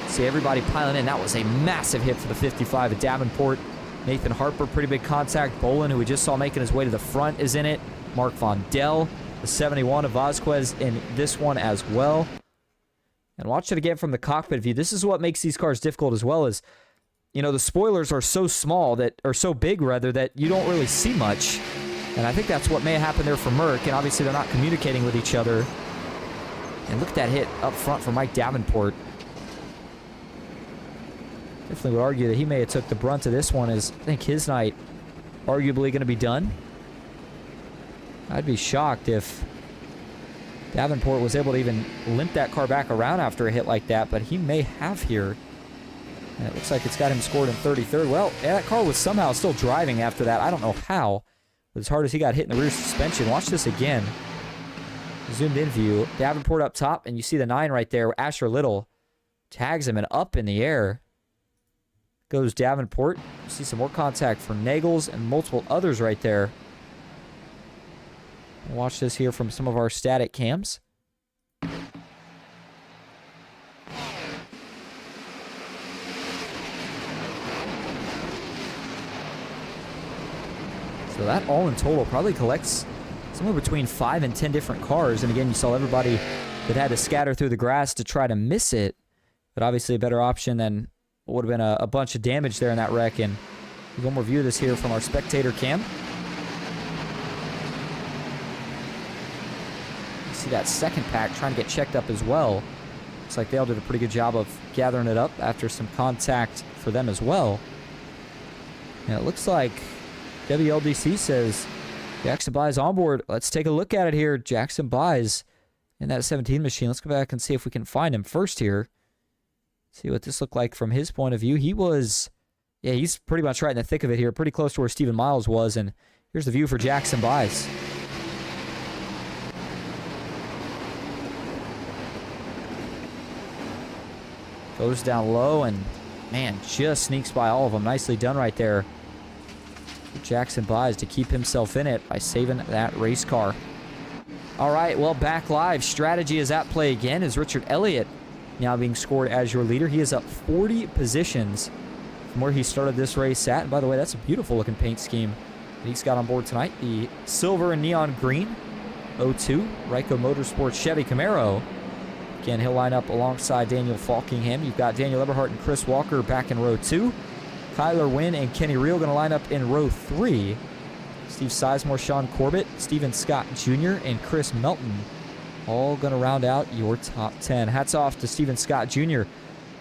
Speaker 1: See everybody piling in. That was a massive hit for the 55 at Davenport. Nathan Harper, pretty big contact. Boland, who we just saw making his way to the front, is in it. Mark Von Dell, the 71 of Vasquez in this one as well. And watch it again from the cockpit view. This is what makes these cars difficult as well, is, you know, the spoilers are so small, that, or so big rather, that you don't really see much. And I think that's what may have happened there for Merck. And obviously they're not communicating with each other. And look at that hit up front for Mike Davenport. Definitely would argue that he may have took the brunt of this one, as I think his night arguably going to be done. I'd be shocked if Davenport was able to even limp that car back around after a hit like that, but he may have here. And it looks like it's got him scored in 33rd. Well, yeah, that car was somehow still driving after that. I don't know how, but as hard as he got hit in the rear suspension. Watch this again. Zoomed in view. Davenport up top, and you see the 9 right there. Asher Little tags him and up in the air goes Davenport. You see some more contact for Nagels and multiple others right there. Watch this here from some of our static cams. So that all in total probably collects somewhere between 5 and 10 different cars. And again, you saw everybody that had to scatter through the grass to try to miss it. But obviously a better option than what would have been a bunch of damage there in that wreck. And one more view of this here from our spectator cam. See that second pack trying to get checked up as well. Looks like they all did a pretty good job of gathering it up after some contact for them as well. And it looks like WLDC says Jackson Buys on board. Let's take a look at it here. Jackson Buys in that 17 machine. Let's go back and see if we can find him first here. See what this looked like from his point of view. He was, yeah, he's pretty much right in the thick of it here. Pretty close to where Steven Miles was. And here's the view for Jackson Buys. Goes down low and, man, just sneaks by all of them. Nicely done right there. Jackson Buys to keep himself in it by saving that race car. All right, well, back live. Strategy is at play again as Richard Elliott now being scored as your leader. He is up 40 positions from where he started this race at. And by the way, that's a beautiful looking paint scheme that he's got on board tonight. The silver and neon green 02 Ryco Motorsports Chevy Camaro Again, he'll line up alongside Daniel Falkingham. You've got Daniel Eberhardt and Chris Walker back in row 2. Kyler Wynn and Kenny Reel going to line up in row 3. Steve Sizemore, Sean Corbett, Steven Scott Jr., and Chris Melton all going to round out your top 10. Hats off to Steven Scott Jr.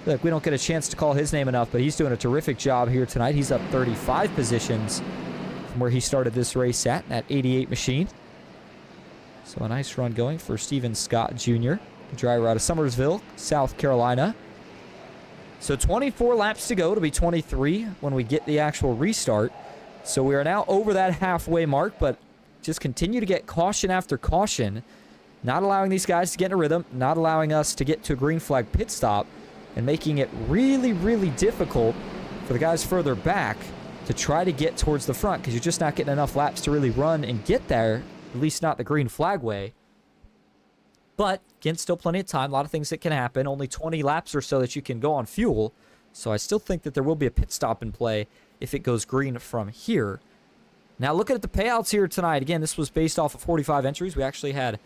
Speaker 1: Look, we don't get a chance to call his name enough, but he's doing a terrific job here tonight. He's up 35 positions from where he started this race at 88 machine. So a nice run going for Steven Scott Jr., the driver out of Summersville, South Carolina. So 24 laps to go to be 23 when we get the actual restart. So we are now over that halfway mark, but just continue to get caution after caution, not allowing these guys to get in a rhythm, not allowing us to get to a green flag pit stop, and making it really, really difficult for the guys further back to try to get towards the front because you're just not getting enough laps to really run and get there, at least not the green flag way. But, again, still plenty of time. A lot of things that can happen. Only 20 laps or so that you can go on fuel. So I still think that there will be a pit stop in play if it goes green from here. Now, looking at the payouts here tonight. Again, this was based off of 45 entries. We actually had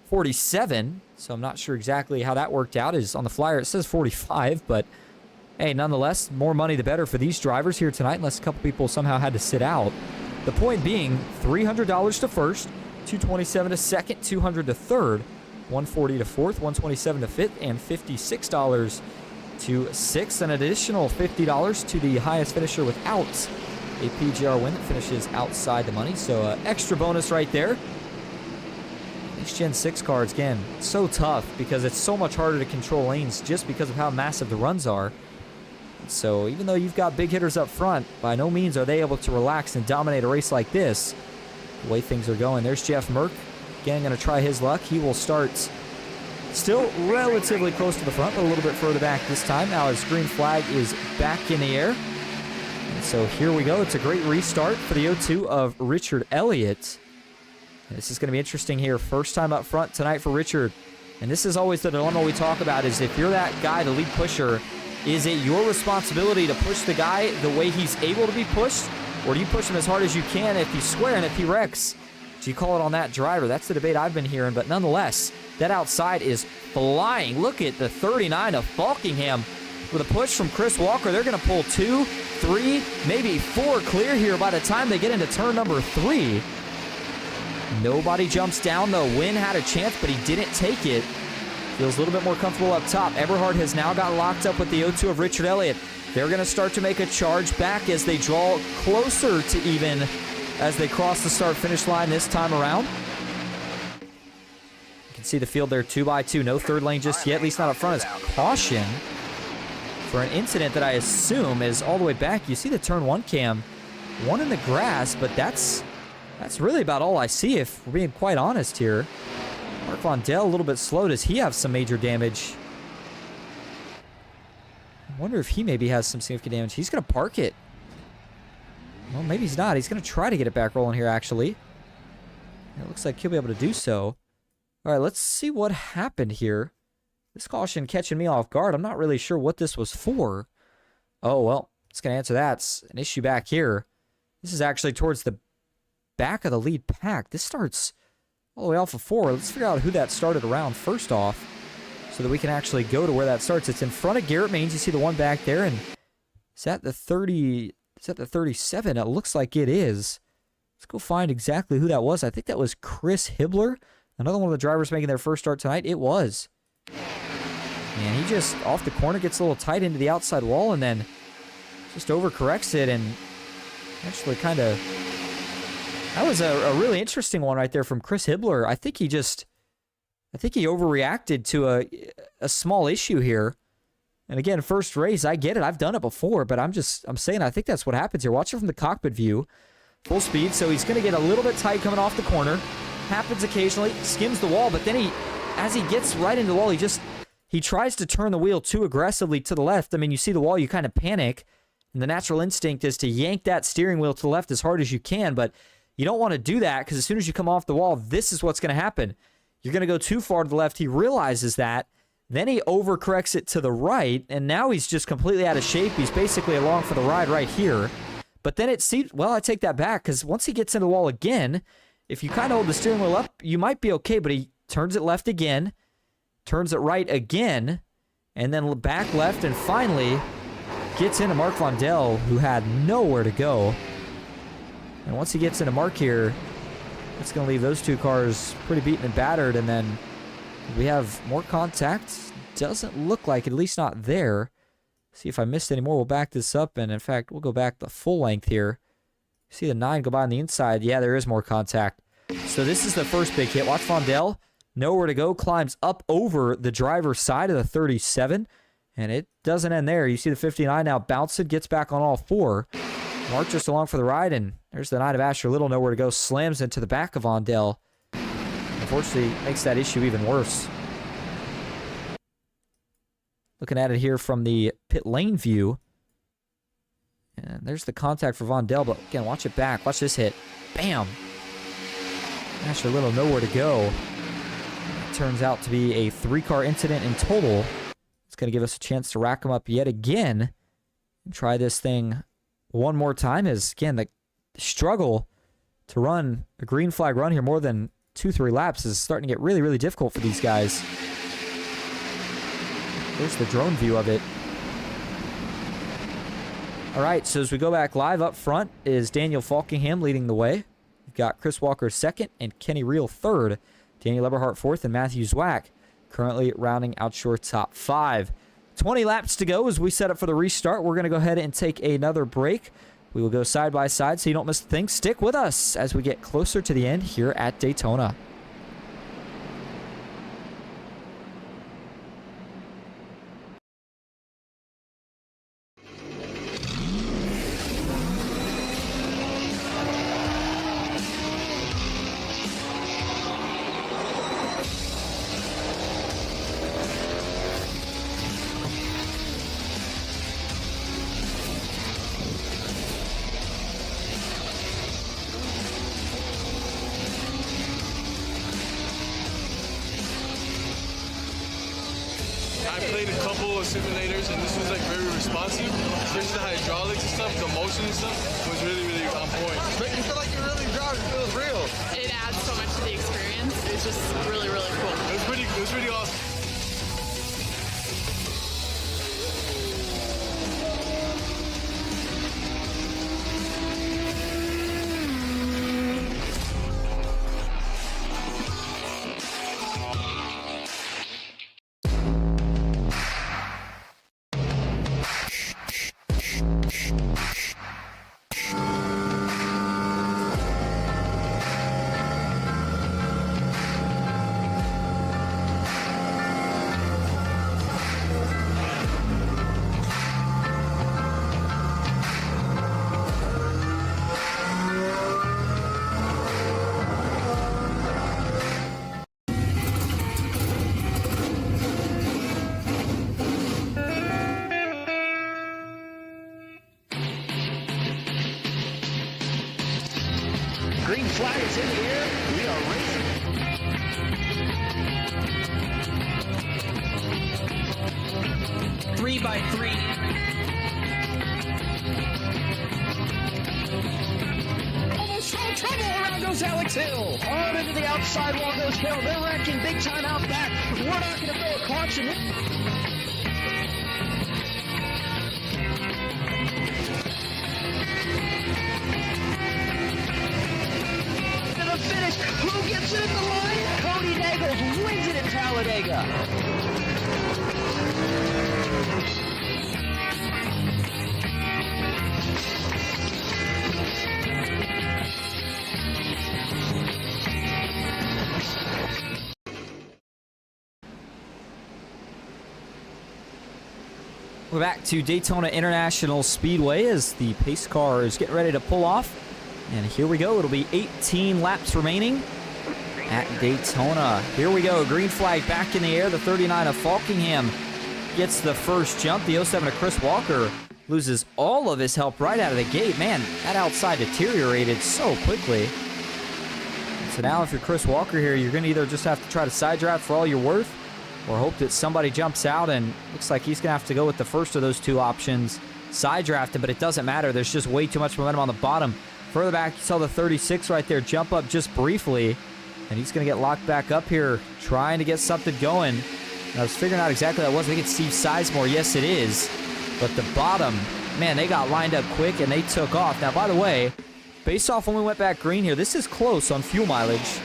Speaker 1: 47. So I'm not sure exactly how that worked out. On the flyer, it says 45. But, hey, nonetheless, more money the better for these drivers here tonight, unless a couple people somehow had to sit out. The point being, $300 to first, $227 to second, $200 to third, $140 to fourth, $127 to fifth, and $56 to sixth. An additional $50 to the highest finisher without a PGR win that finishes outside the money. So extra bonus right there. These Gen 6 cards, again, so tough because it's so much harder to control lanes just because of how massive the runs are. So even though you've got big hitters up front, by no means are they able to relax and dominate a race like this. The way things are going. There's Jeff Merck. Again, going to try his luck. He will start still relatively close to the front, but a little bit further back this time. Now his green flag is back in the air. And so here we go. It's a great restart for the 0-2 of Richard Elliott. And this is going to be interesting here. First time up front tonight for Richard. And this is always the dilemma we talk about is if you're that guy, the lead pusher, is it your responsibility to push the guy the way he's able to be pushed? Or do you push him as hard as you can if he's square and if he wrecks? Do you call it on that driver? That's the debate I've been hearing. But nonetheless, that outside is flying. Look at the 39 of Falkingham with a push from Chris Walker. They're going to pull 2, 3, maybe 4 clear here by the time they get into turn number 3. Nobody jumps down, though. Wynn had a chance, but he didn't take it. Feels a little bit more comfortable up top. Eberhard has now got locked up with the 0-2 of Richard Elliott. They're going to start to make a charge back as they draw closer to even as they cross the start-finish line this time around. You can see the field there 2x2. No third lane just yet, at least not up front. It's caution for an incident that I assume is all the way back. You see the turn 1 cam. One in the grass, but that's really about all I see if we're being quite honest here. Mark Vondell a little bit slow. Does he have some major damage? I wonder if he maybe has some significant damage. He's going to park it. Well, maybe he's not. He's going to try to get it back rolling here, actually. It looks like he'll be able to do so. All right, let's see what happened here. This caution catching me off guard. I'm not really sure what this was for. Oh, well, it's going to answer that. It's an issue back here. This is actually towards the back of the lead pack. This starts all the way off of 4. Let's figure out who that started around first off so that we can actually go to where that starts. It's in front of Garrett Maines. You see the one back there, and is that the 30? Is that the 37? It looks like it is. Let's go find exactly who that was. I think that was Chris Hibbler, another one of the drivers making their first start tonight. It was. And he just, off the corner, gets a little tight into the outside wall and then just overcorrects it and actually kind of... That was a really interesting one right there from Chris Hibbler. I think he overreacted to a small issue here. And again, first race, I get it. I've done it before, but I'm saying I think that's what happens here. Watch it from the cockpit view. Full speed, so he's going to get a little bit tight coming off the corner. Happens occasionally, skims the wall, but then as he gets right into the wall, he tries to turn the wheel too aggressively to the left. I mean, you see the wall, you kind of panic, and the natural instinct is to yank that steering wheel to the left as hard as you can, but you don't want to do that because as soon as you come off the wall, this is what's going to happen. You're going to go too far to the left. He realizes that. Then he overcorrects it to the right, and now he's just completely out of shape. He's basically along for the ride right here. But then I take that back because once he gets into the wall again, if you kind of hold the steering wheel up, you might be okay, but he turns it left again. turns it right again, and then back left, and finally gets into Mark Vondel, who had nowhere to go. And once he gets into Mark here, it's going to leave those two cars pretty beaten and battered, and then we have more contact. Doesn't look like it, at least not there. See if I missed any more. We'll back this up, and in fact, we'll go back the full length here. See the 9 go by on the inside. Yeah, there is more contact. So this is the first big hit. Watch Vondel. Nowhere to go. Climbs up over the driver's side of the 37. And it doesn't end there. You see the 59 now bouncing. Gets back on all 4. Mark just along for the ride. And there's the 9 of Asher Little. Nowhere to go. Slams into the back of Vondel. Unfortunately, makes that issue even worse. Looking at it here from the pit lane view. And there's the contact for Vondel. But again, watch it back. Watch this hit. Bam. Asher Little nowhere to go. It turns out to be a 3-car incident in total. It's going to give us a chance to rack them up yet again and try this thing one more time. As again, the struggle to run a green flag run here more than 2-3 laps is starting to get really, really difficult for these guys. There's the drone view of it. All right, so as we go back live, up front is Daniel Falkingham leading the way. We've got Chris Walker second and Kenny Reel third. Daniel Eberhardt fourth and Matthew Zwack currently rounding out your top 5. 20 laps to go as we set up for the restart. We're going to go ahead and take another break. We will go side by side so you don't miss a thing. Stick with us as we get closer to the end here at Daytona.
Speaker 2: I played a couple of simulators, and this was like very responsive. Especially the hydraulics and stuff, the motion and stuff was really, really on point.
Speaker 3: Make you feel like you're really driving. It feels real.
Speaker 4: It adds so much to the experience. It's just really, really cool.
Speaker 2: It was pretty awesome.
Speaker 5: Green flag is in the air. We are racing.
Speaker 6: Three by 3.
Speaker 5: Almost no trouble. Around goes Alex Hill. On into the outside wall goes Hill. They're wrecking big time out back. We're not going to throw a caution. Finish. Who gets it at the line? Cody Nagels wins it at Talladega.
Speaker 1: We're back to Daytona International Speedway as the pace car is getting ready to pull off. And here we go. It'll be 18 laps remaining at Daytona. Here we go. Green flag back in the air. The 39 of Falkingham gets the first jump. The 07 of Chris Walker loses all of his help right out of the gate. Man, that outside deteriorated so quickly. So now if you're Chris Walker here, you're going to either just have to try to side draft for all you're worth or hope that somebody jumps out, and looks like he's going to have to go with the first of those two options, side drafting, but it doesn't matter. There's just way too much momentum on the bottom. Further back, you saw the 36 right there jump up just briefly, and he's going to get locked back up here, trying to get something going. And I was figuring out exactly what that was. I think it's Steve Sizemore. Yes, it is. But the bottom, man, they got lined up quick and they took off. Now, by the way, based off when we went back green here, this is close on fuel mileage.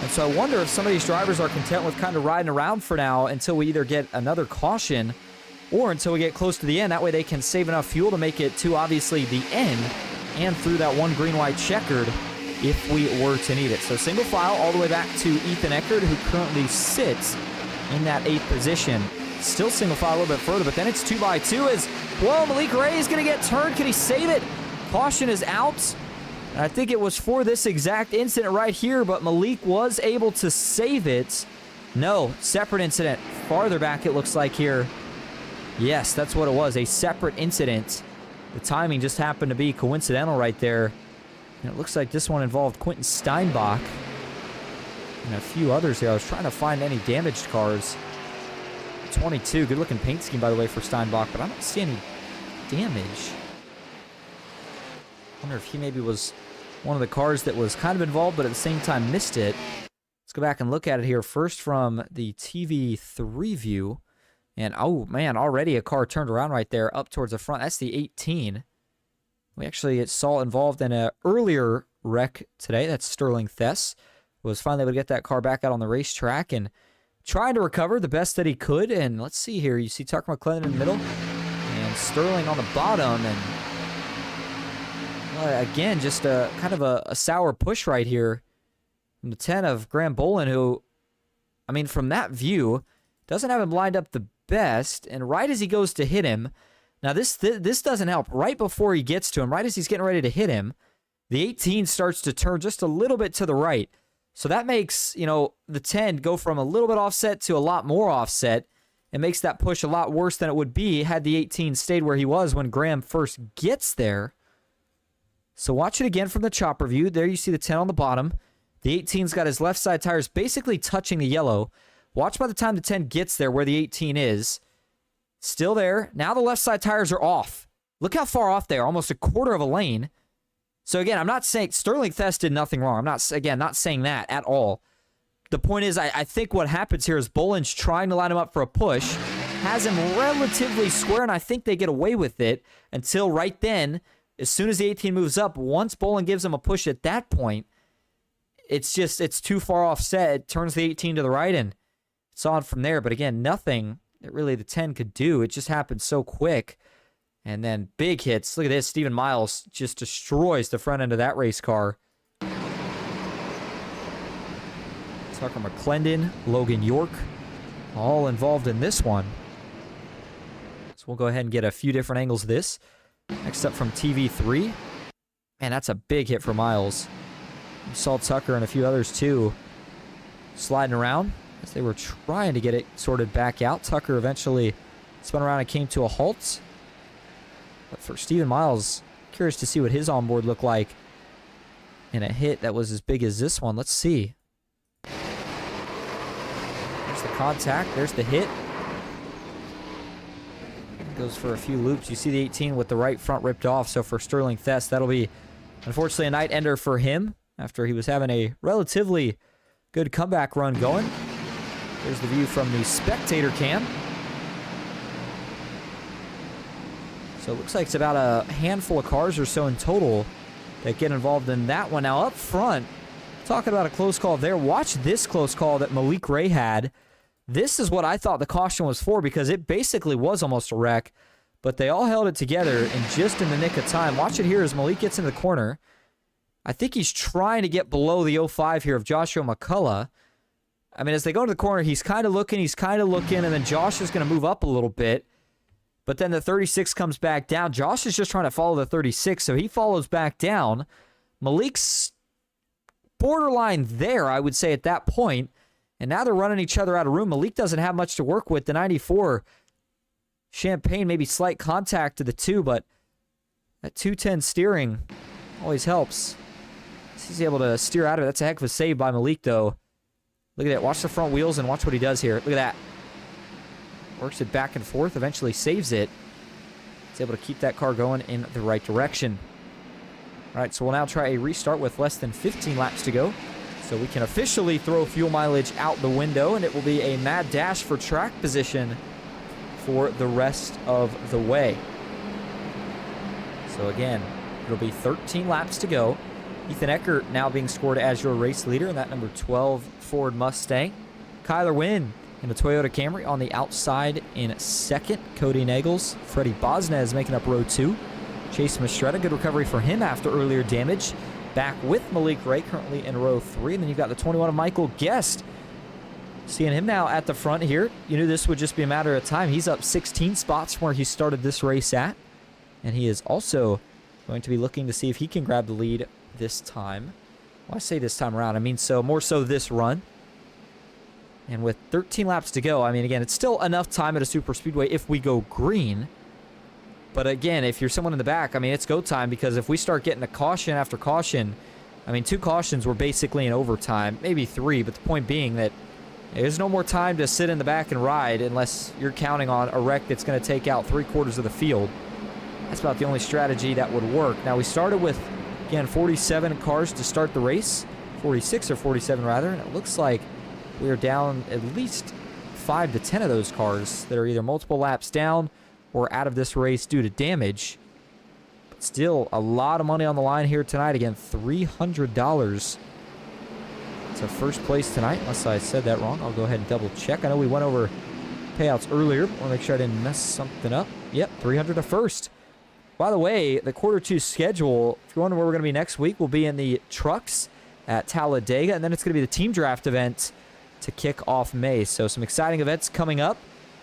Speaker 1: And so I wonder if some of these drivers are content with kind of riding around for now until we either get another caution or until we get close to the end. That way they can save enough fuel to make it to, obviously, the end and through that one green-white checkered if we were to need it. So single file all the way back to Ethan Eckert, who currently sits in that 8th position. Still single file a little bit further, but then it's 2x2 as, well, Malik Ray is going to get turned. Can he save it? Caution is out. And I think it was for this exact incident right here, but Malik was able to save it. No, separate incident. Farther back it looks like here. Yes, that's what it was, a separate incident. The timing just happened to be coincidental right there. And it looks like this one involved Quentin Steinbach and a few others here. I was trying to find any damaged cars. 22, good looking paint scheme by the way for Steinbach, but I don't see any damage. I wonder if he maybe was one of the cars that was kind of involved, but at the same time missed it. Let's go back and look at it here first from the TV3 view. And, oh, man, already a car turned around right there up towards the front. That's the 18. We actually saw involved in an earlier wreck today. That's Sterling Thess. Was finally able to get that car back out on the racetrack and trying to recover the best that he could. And let's see here. You see Tucker McClellan in the middle and Sterling on the bottom. And again, just a kind of a sour push right here from the 10 of Graham Bolin, who, I mean, from that view, doesn't have him lined up the best. And right as he goes to hit him, now this doesn't help. Right before he gets to him, right as he's getting ready to hit him, the 18 starts to turn just a little bit to the right. So that makes, you know, the 10 go from a little bit offset to a lot more offset. It makes that push a lot worse than it would be had the 18 stayed where he was when Graham first gets there. So watch it again from the chopper view. There you see the 10 on the bottom. The 18's got his left side tires basically touching the yellow. Watch by the time the 10 gets there where the 18 is. Still there. Now the left side tires are off. Look how far off they are. Almost a quarter of a lane. So again, I'm not saying Sterling Thess did nothing wrong. I'm not saying that at all. The point is, I think what happens here is Bolin's trying to line him up for a push. Has him relatively square, and I think they get away with it until right then. As soon as the 18 moves up, once Bolin gives him a push at that point, it's too far offset. It turns the 18 to the right, and it's on from there. But again, nothing that really the 10 could do. It just happened so quick. And then big hits. Look at this. Stephen Miles just destroys the front end of that race car. Tucker McClendon, Logan York, all involved in this one. So we'll go ahead and get a few different angles of this. Next up from TV3. Man, that's a big hit for Miles. You saw Tucker and a few others too sliding around as they were trying to get it sorted back out. Tucker eventually spun around and came to a halt. But for Stephen Miles, curious to see what his onboard looked like in a hit that was as big as this one. Let's see. There's the contact. There's the hit. Goes for a few loops. You see the 18 with the right front ripped off. So for Sterling Thess, that'll be unfortunately a night ender for him after he was having a relatively good comeback run going. There's the view from the spectator cam. So it looks like it's about a handful of cars or so in total that get involved in that one. Now up front, talking about a close call there. Watch this close call that Malik Ray had. This is what I thought the caution was for because it basically was almost a wreck, but they all held it together and just in the nick of time. Watch it here as Malik gets in the corner. I think he's trying to get below the 05 here of Joshua McCullough. I mean, as they go to the corner, he's kind of looking, and then Josh is going to move up a little bit, but then the 36 comes back down. Josh is just trying to follow the 36, so he follows back down. Malik's borderline there, I would say, at that point. And now they're running each other out of room. Malik doesn't have much to work with. The 94 Champagne, maybe slight contact to the 2, but that 210 steering always helps. He's able to steer out of it. That's a heck of a save by Malik, though. Look at that. Watch the front wheels and watch what he does here. Look at that. Works it back and forth. Eventually saves it. He's able to keep that car going in the right direction. All right, so we'll now try a restart with less than 15 laps to go. So we can officially throw fuel mileage out the window, and it will be a mad dash for track position for the rest of the way. So again, it'll be 13 laps to go. Ethan Eckert now being scored as your race leader in that number 12 Ford Mustang. Kyler Wynn in the Toyota Camry on the outside in second. Cody Nagels, Freddie Bosnez making up row 2. Chase Mastretta, good recovery for him after earlier damage. Back with Malik Ray, currently in row 3. And then you've got the 21 of Michael Guest. Seeing him now at the front here. You knew this would just be a matter of time. He's up 16 spots from where he started this race at. And he is also going to be looking to see if he can grab the lead this time. Well, I say this time around, I mean more so this run. And with 13 laps to go, I mean, again, it's still enough time at a super speedway if we go green. But again, if you're someone in the back, I mean, it's go time, because if we start getting a caution after caution, I mean, 2 cautions were basically in overtime, maybe 3, but the point being that there's no more time to sit in the back and ride unless you're counting on a wreck that's going to take out 3/4 of the field. That's about the only strategy that would work. Now, we started with, again, 47 cars to start the race, 46 or 47 rather, and it looks like we're down at least 5 to 10 of those cars that are either multiple laps down or out of this race due to damage. But still, a lot of money on the line here tonight. Again, $300 to first place tonight, unless I said that wrong. I'll go ahead and double check. I know we went over payouts earlier, but I want to make sure I didn't mess something up. Yep, $300 to first. By the way, the Q2 schedule, if you're wondering where we're going to be next week, we'll be in the trucks at Talladega, and then it's going to be the team draft event to kick off May. So some exciting events coming up.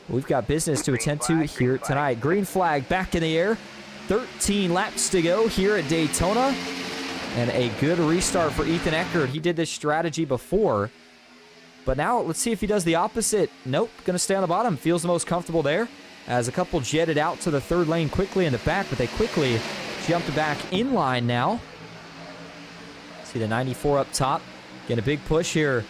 Speaker 1: We've got business to attend to here tonight. Green flag back in the air. 13 laps to go here at Daytona. And a good restart for Ethan Eckert. He did this strategy before. But now let's see if he does the opposite. Nope, going to stay on the bottom. Feels the most comfortable there. As a couple jetted out to the third lane quickly in the back, but they quickly jumped back in line now. See the 94 up top. Getting a big push here.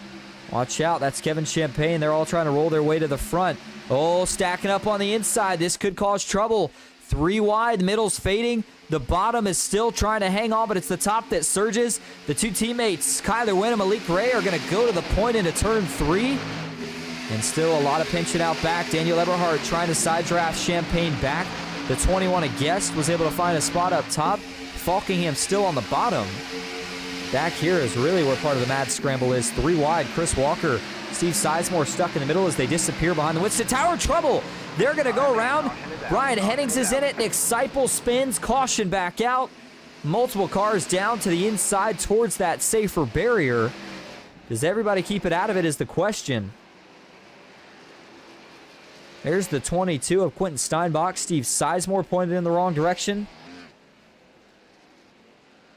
Speaker 1: Watch out, that's Kevin Champagne. They're all trying to roll their way to the front. Oh, stacking up on the inside. This could cause trouble. 3 wide, middle's fading. The bottom is still trying to hang on, but it's the top that surges. The 2 teammates, Kyler Wynn and Malik Ray, are going to go to the point into turn 3. And still a lot of pinching out back. Daniel Eberhardt trying to side draft Champagne back. The 21 of Guest was able to find a spot up top. Falkingham still on the bottom. Back here is really where part of the mad scramble is. 3 wide, Chris Walker, Steve Sizemore stuck in the middle as they disappear behind the Winston Tower. Trouble! They're going to go around. Brian Hennings is in it. Nick Seipel spins. Caution back out. Multiple cars down to the inside towards that safer barrier. Does everybody keep it out of it is the question. There's the 22 of Quentin Steinbach. Steve Sizemore pointed in the wrong direction.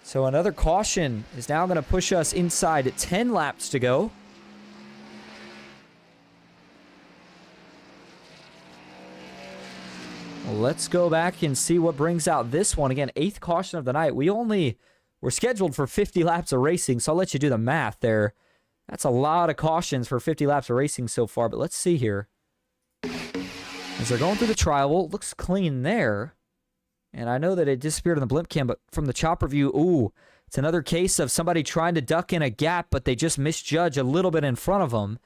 Speaker 1: So another caution is now going to push us inside 10 laps to go. Let's go back and see what brings out this one. Again, 8th caution of the night. We're scheduled for 50 laps of racing, so I'll let you do the math there. That's a lot of cautions for 50 laps of racing so far, but let's see here. As they're going through the trial, it looks clean there. And I know that it disappeared on the blimp cam, but from the chopper view, ooh, it's another case of somebody trying to duck in a gap, but they just misjudge a little bit in front of them.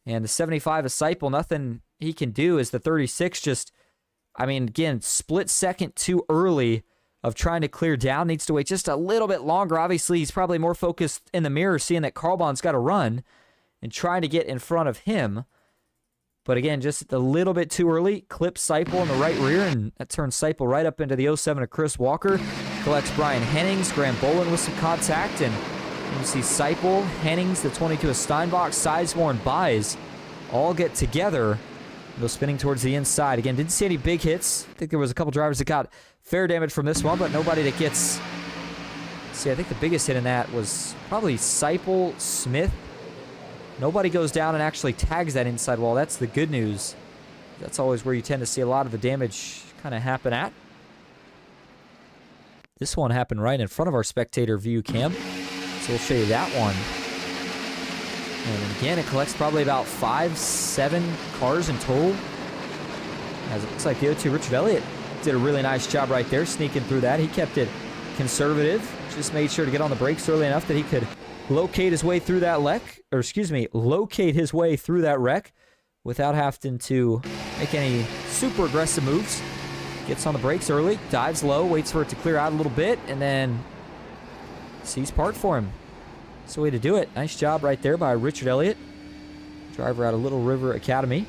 Speaker 1: And the 75 of Seipel, nothing he can do as the 36 just, I mean, again, split second too early of trying to clear down. Needs to wait just a little bit longer. Obviously, he's probably more focused in the mirror, seeing that Carbon's got to run and trying to get in front of him. But again, just a little bit too early. Clips Seipel in the right rear, and that turns Seipel right up into the 07 of Chris Walker. Collects Brian Hennings, Graham Bolin with some contact, and you see Seipel, Hennings, the 22 of Steinbach, Sizemore, and Buys all get together. Go spinning towards the inside. Again, didn't see any big hits. I think there was a couple drivers that got fair damage from this one, but nobody that gets... See, I think the biggest hit in that was probably Seipel, Smith. Nobody goes down and actually tags that inside wall. That's the good news. That's always where you tend to see a lot of the damage kind of happen at. This one happened right in front of our spectator view cam. So we'll show you that one. And again, it collects probably about 5-7 cars in total. As it looks like the O2 Richard Elliott did a really nice job right there, sneaking through that. He kept it conservative. Just made sure to get on the brakes early enough that he could locate his way through that locate his way through that wreck without having to make any super aggressive moves. Gets on the brakes early, dives low, waits for it to clear out a little bit, and then sees part for him. That's the way to do it. Nice job right there by Richard Elliott, driver out of Little River Academy.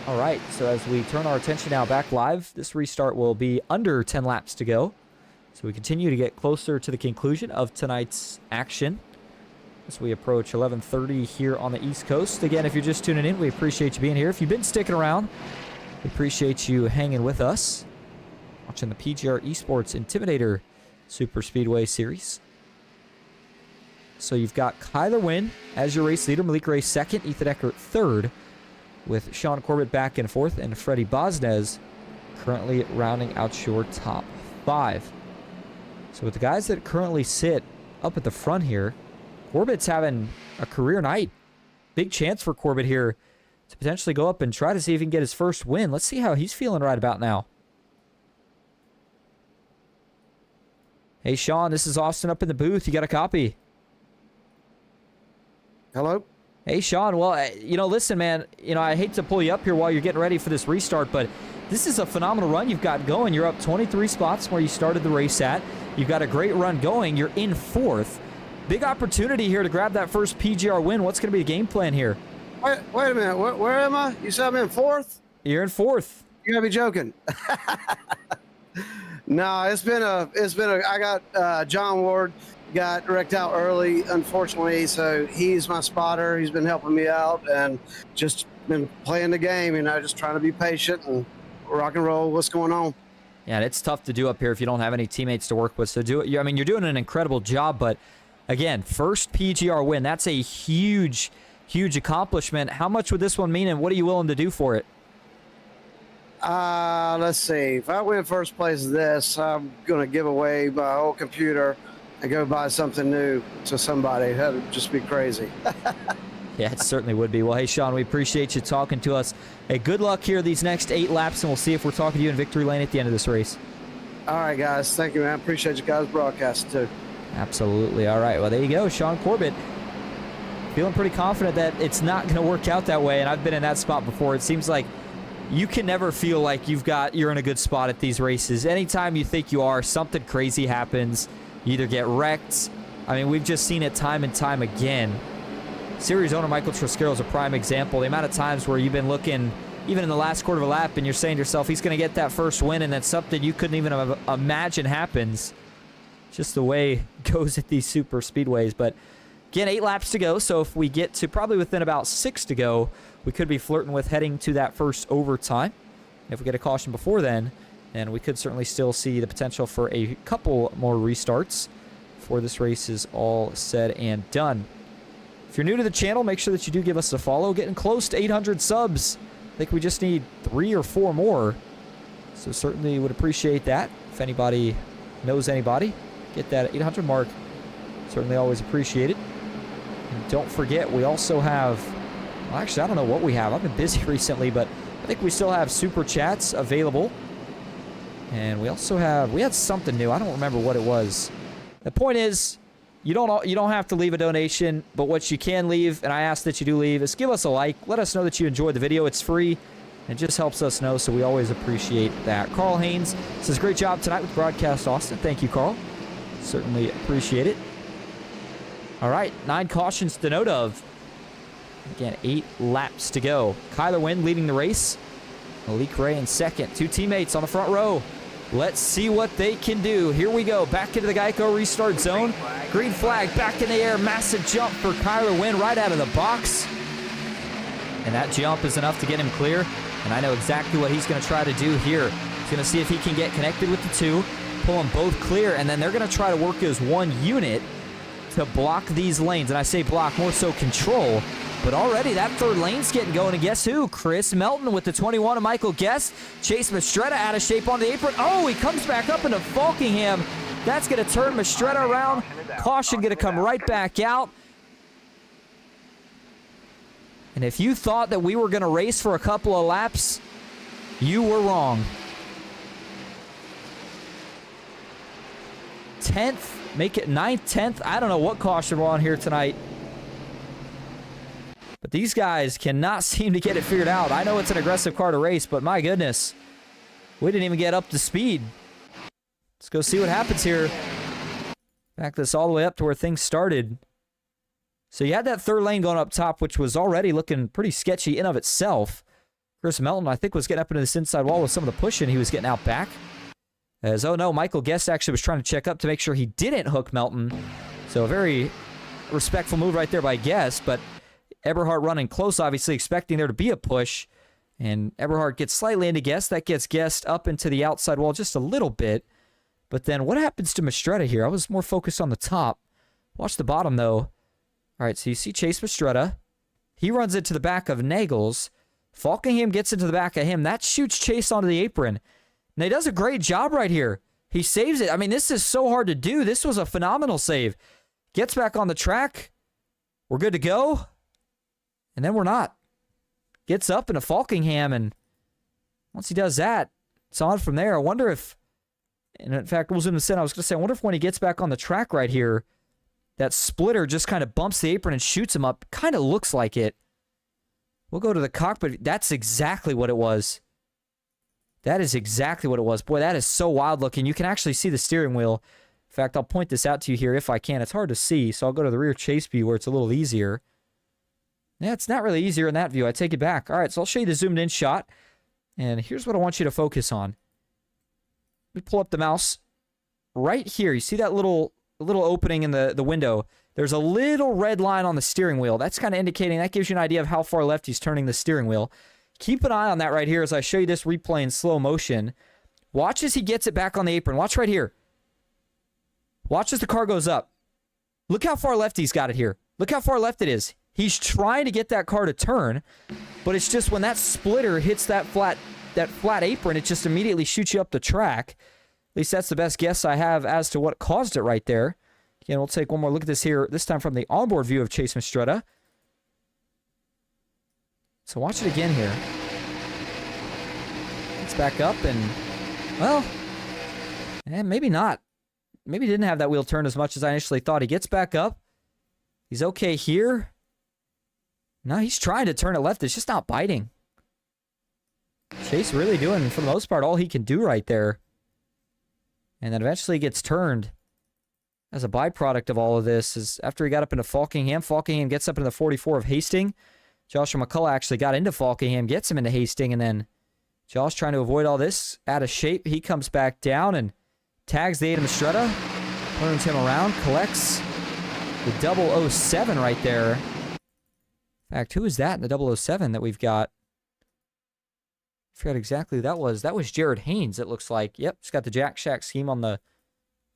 Speaker 1: All right, so as we turn our attention now back live, this restart will be under 10 laps to go. So we continue to get closer to the conclusion of tonight's action as we approach 11:30 here on the East Coast. Again, if you're just tuning in, we appreciate you being here. If you've been sticking around, we appreciate you hanging with us, watching the PGR eSports Intimidator Superspeedway Series. So you've got Kyler Wynn as your race leader, Malik Ray second, Ethan Eckert third, with Sean Corbett back and forth, and Freddie Bosnez currently rounding out your top 5. So with the guys that currently sit up at the front here, Corbett's having a career night. Big chance for Corbett here to potentially go up and try to see if he can get his first win. Let's see how he's feeling right about now. Hey, Sean, this is Austin up in the booth. You got a copy?
Speaker 3: Hello?
Speaker 1: Hey, Sean. Well, listen, man, I hate to pull you up here while you're getting ready for this restart, but this is a phenomenal run you've got going. You're up 23 spots where you started the race at. You've got a great run going. You're in 4th. Big opportunity here to grab that first PGR win. What's going to be the game plan here?
Speaker 3: Wait a minute. Where am I? You said I'm in 4th?
Speaker 1: You're in 4th.
Speaker 3: You gotta be joking. No, it's been a. I got John Ward got wrecked out early, unfortunately. So he's my spotter. He's been helping me out and just been playing the game. Just trying to be patient and rock and roll. What's going on?
Speaker 1: Yeah, and it's tough to do up here if you don't have any teammates to work with. So you're doing an incredible job, but again, first PGR win. That's a huge, huge accomplishment. How much would this one mean, and what are you willing to do for it?
Speaker 3: Let's see. If I win first place of this, I'm going to give away my whole computer and go buy something new to somebody. That'd just be crazy.
Speaker 1: Yeah, it certainly would be. Well, hey, Sean, we appreciate you talking to us. Hey, good luck here these next 8 laps, and we'll see if we're talking to you in victory lane at the end of this race.
Speaker 3: All right, guys. Thank you, man. Appreciate you guys' broadcast, too.
Speaker 1: Absolutely. All right. Well, there you go. Sean Corbett feeling pretty confident that it's not going to work out that way, and I've been in that spot before. It seems like you can never feel like you're in a good spot at these races. Anytime you think you are, something crazy happens. You either get wrecked. I mean, we've just seen it time and time again. Series owner Michael Troscaro is a prime example. The amount of times where you've been looking, even in the last quarter of a lap, and you're saying to yourself, he's going to get that first win, and that's something you couldn't even imagine happens. Just the way it goes at these super speedways. But again, 8 laps to go, so if we get to probably within about 6 to go, we could be flirting with heading to that first overtime. If we get a caution before then we could certainly still see the potential for a couple more restarts before this race is all said and done. If you're new to the channel, make sure that you do give us a follow. Getting close to 800 subs. I think we just need 3 or 4 more. So certainly would appreciate that. If anybody knows anybody, get that 800 mark. Certainly always appreciate it. And don't forget, we also have, well, actually, I don't know what we have. I've been busy recently, but I think we still have super chats available. And we also we had something new. I don't remember what it was. The point is, you don't have to leave a donation, but what you can leave, and I ask that you do leave, is give us a like. Let us know that you enjoyed the video. It's free. It just helps us know, so we always appreciate that. Carl Haynes says, great job tonight with Broadcast Austin. Thank you, Carl. Certainly appreciate it. All right, 9 cautions to note of. Again, 8 laps to go. Kyler Wynn leading the race. Malik Ray in second. 2 teammates on the front row. Let's see what they can do. Here we go. Back into the Geico restart zone. Green flag back in the air. Massive jump for Kyler Wynn right out of the box. And that jump is enough to get him clear. And I know exactly what he's going to try to do here. He's going to see if he can get connected with the 2. Pull them both clear. And then they're going to try to work as one unit to block these lanes. And I say block, more so control. But already that 3rd lane's getting going. And guess who? Chris Melton with the 21 of Michael Guest. Chase Mastretta out of shape on the apron. Oh, he comes back up into Falkingham. That's going to turn Mastretta around. Caution going to come right back out. And if you thought that we were going to race for a couple of laps, you were wrong. 10th, make it 9th, 10th. I don't know what caution we're on here tonight. But these guys cannot seem to get it figured out. I know it's an aggressive car to race, but my goodness. We didn't even get up to speed. Let's go see what happens here. Back this all the way up to where things started. So you had that third lane going up top, which was already looking pretty sketchy in of itself. Chris Melton, I think, was getting up into this inside wall with some of the pushing. He was getting out back. As, oh no, Michael Guest actually was trying to check up to make sure he didn't hook Melton. So a very respectful move right there by Guest, but Eberhardt running close, obviously expecting there to be a push. And Eberhardt gets slightly into Guest. That gets Guest up into the outside wall just a little bit. But then what happens to Mastretta here? I was more focused on the top. Watch the bottom, though. All right, so you see Chase Mastretta. He runs into the back of Nagels. Falkingham gets into the back of him. That shoots Chase onto the apron. And he does a great job right here. He saves it. I mean, this is so hard to do. This was a phenomenal save. Gets back on the track. We're good to go. And then we're not. Gets up into Falkingham, and once he does that, it's on from there. I wonder if, and in fact, we'll zoom this in. I was going to say, I wonder if when he gets back on the track right here, that splitter just kind of bumps the apron and shoots him up. Kind of looks like it. We'll go to the cockpit. That's exactly what it was. That is exactly what it was. Boy, that is so wild looking. You can actually see the steering wheel. In fact, I'll point this out to you here if I can. It's hard to see, so I'll go to the rear chase view where it's a little easier. Yeah, it's not really easier in that view. I take it back. All right, so I'll show you the zoomed in shot. And here's what I want you to focus on. Let me pull up the mouse. Right here, you see that little opening in the window? There's a little red line on the steering wheel. That's kind of indicating, that gives you an idea of how far left he's turning the steering wheel. Keep an eye on that right here as I show you this replay in slow motion. Watch as he gets it back on the apron. Watch right here. Watch as the car goes up. Look how far left he's got it here. Look how far left it is. He's trying to get that car to turn, but it's just when that splitter hits that flat apron, it just immediately shoots you up the track. At least that's the best guess I have as to what caused it right there. Again, we'll take one more look at this here, this time from the onboard view of Chase Mastretta. So watch it again here. It's back up and, well, maybe not. Maybe he didn't have that wheel turn as much as I initially thought. He gets back up. He's okay here. No, he's trying to turn it left. It's just not biting. Chase really doing, for the most part, all he can do right there. And then eventually gets turned as a byproduct of all of this. Is after he got up into Falkingham. Falkingham gets up into the 44 of Hastings. Joshua McCullough actually got into Falkingham, gets him into Hastings, and then Josh trying to avoid all this, out of shape. He comes back down and tags the 8 of Mastretta, turns him around, collects the 007 right there. In fact, who is that in the 007 that we've got? I forgot exactly who that was. That was Jared Haynes, it looks like. Yep, he's got the Jack Shack scheme on the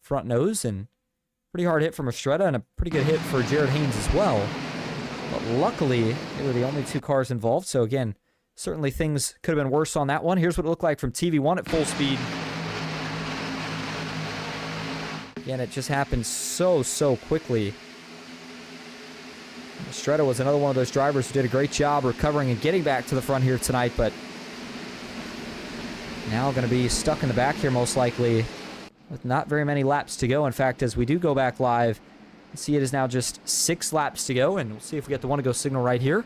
Speaker 1: front nose, and pretty hard hit for Mastretta, and a pretty good hit for Jared Haynes as well. But luckily, they were the only two cars involved, so again, certainly things could have been worse on that one. Here's what it looked like from TV1 at full speed. Again, it just happened so quickly. Mastretta was another one of those drivers who did a great job recovering and getting back to the front here tonight, but now going to be stuck in the back here most likely with not very many laps to go. In fact, as we do go back live, see it is now just 6 laps to go, and we'll see if we get the one-to-go signal right here.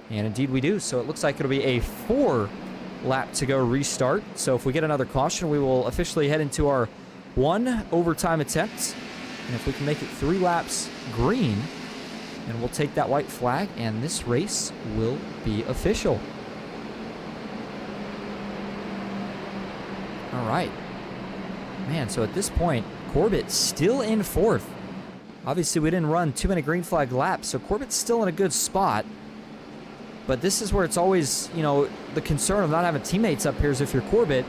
Speaker 1: And indeed we do. So it looks like it'll be a 4-lap to go restart. So if we get another caution, we will officially head into our 1 overtime attempt. And if we can make it 3 laps green, and we'll take that white flag, and this race will be official. All right. Man, so at this point, Corbett still in 4th. Obviously, we didn't run too many green flag laps, so Corbett's still in a good spot. But this is where it's always, you know, the concern of not having teammates up here is if you're Corbett,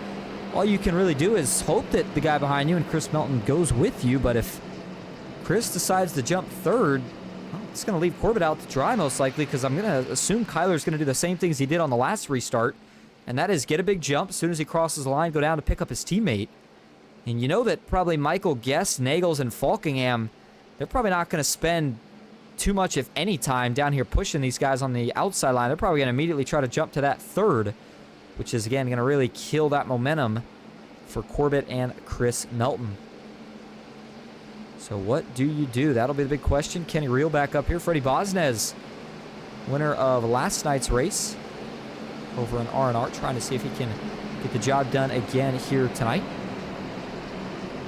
Speaker 1: all you can really do is hope that the guy behind you and Chris Melton goes with you. But if Chris decides to jump 3rd, well, it's going to leave Corbett out to dry most likely, because I'm going to assume Kyler's going to do the same things he did on the last restart, and that is get a big jump as soon as he crosses the line, go down to pick up his teammate. And you know that probably Michael Guest, Nagels, and Falkingham, they're probably not going to spend too much, if any, time down here pushing these guys on the outside line. They're probably going to immediately try to jump to that 3rd, which is, again, going to really kill that momentum for Corbett and Chris Melton. So what do you do? That'll be the big question. Kenny Reel back up here. Freddie Bosnez, winner of last night's race over in R&R, trying to see if he can get the job done again here tonight.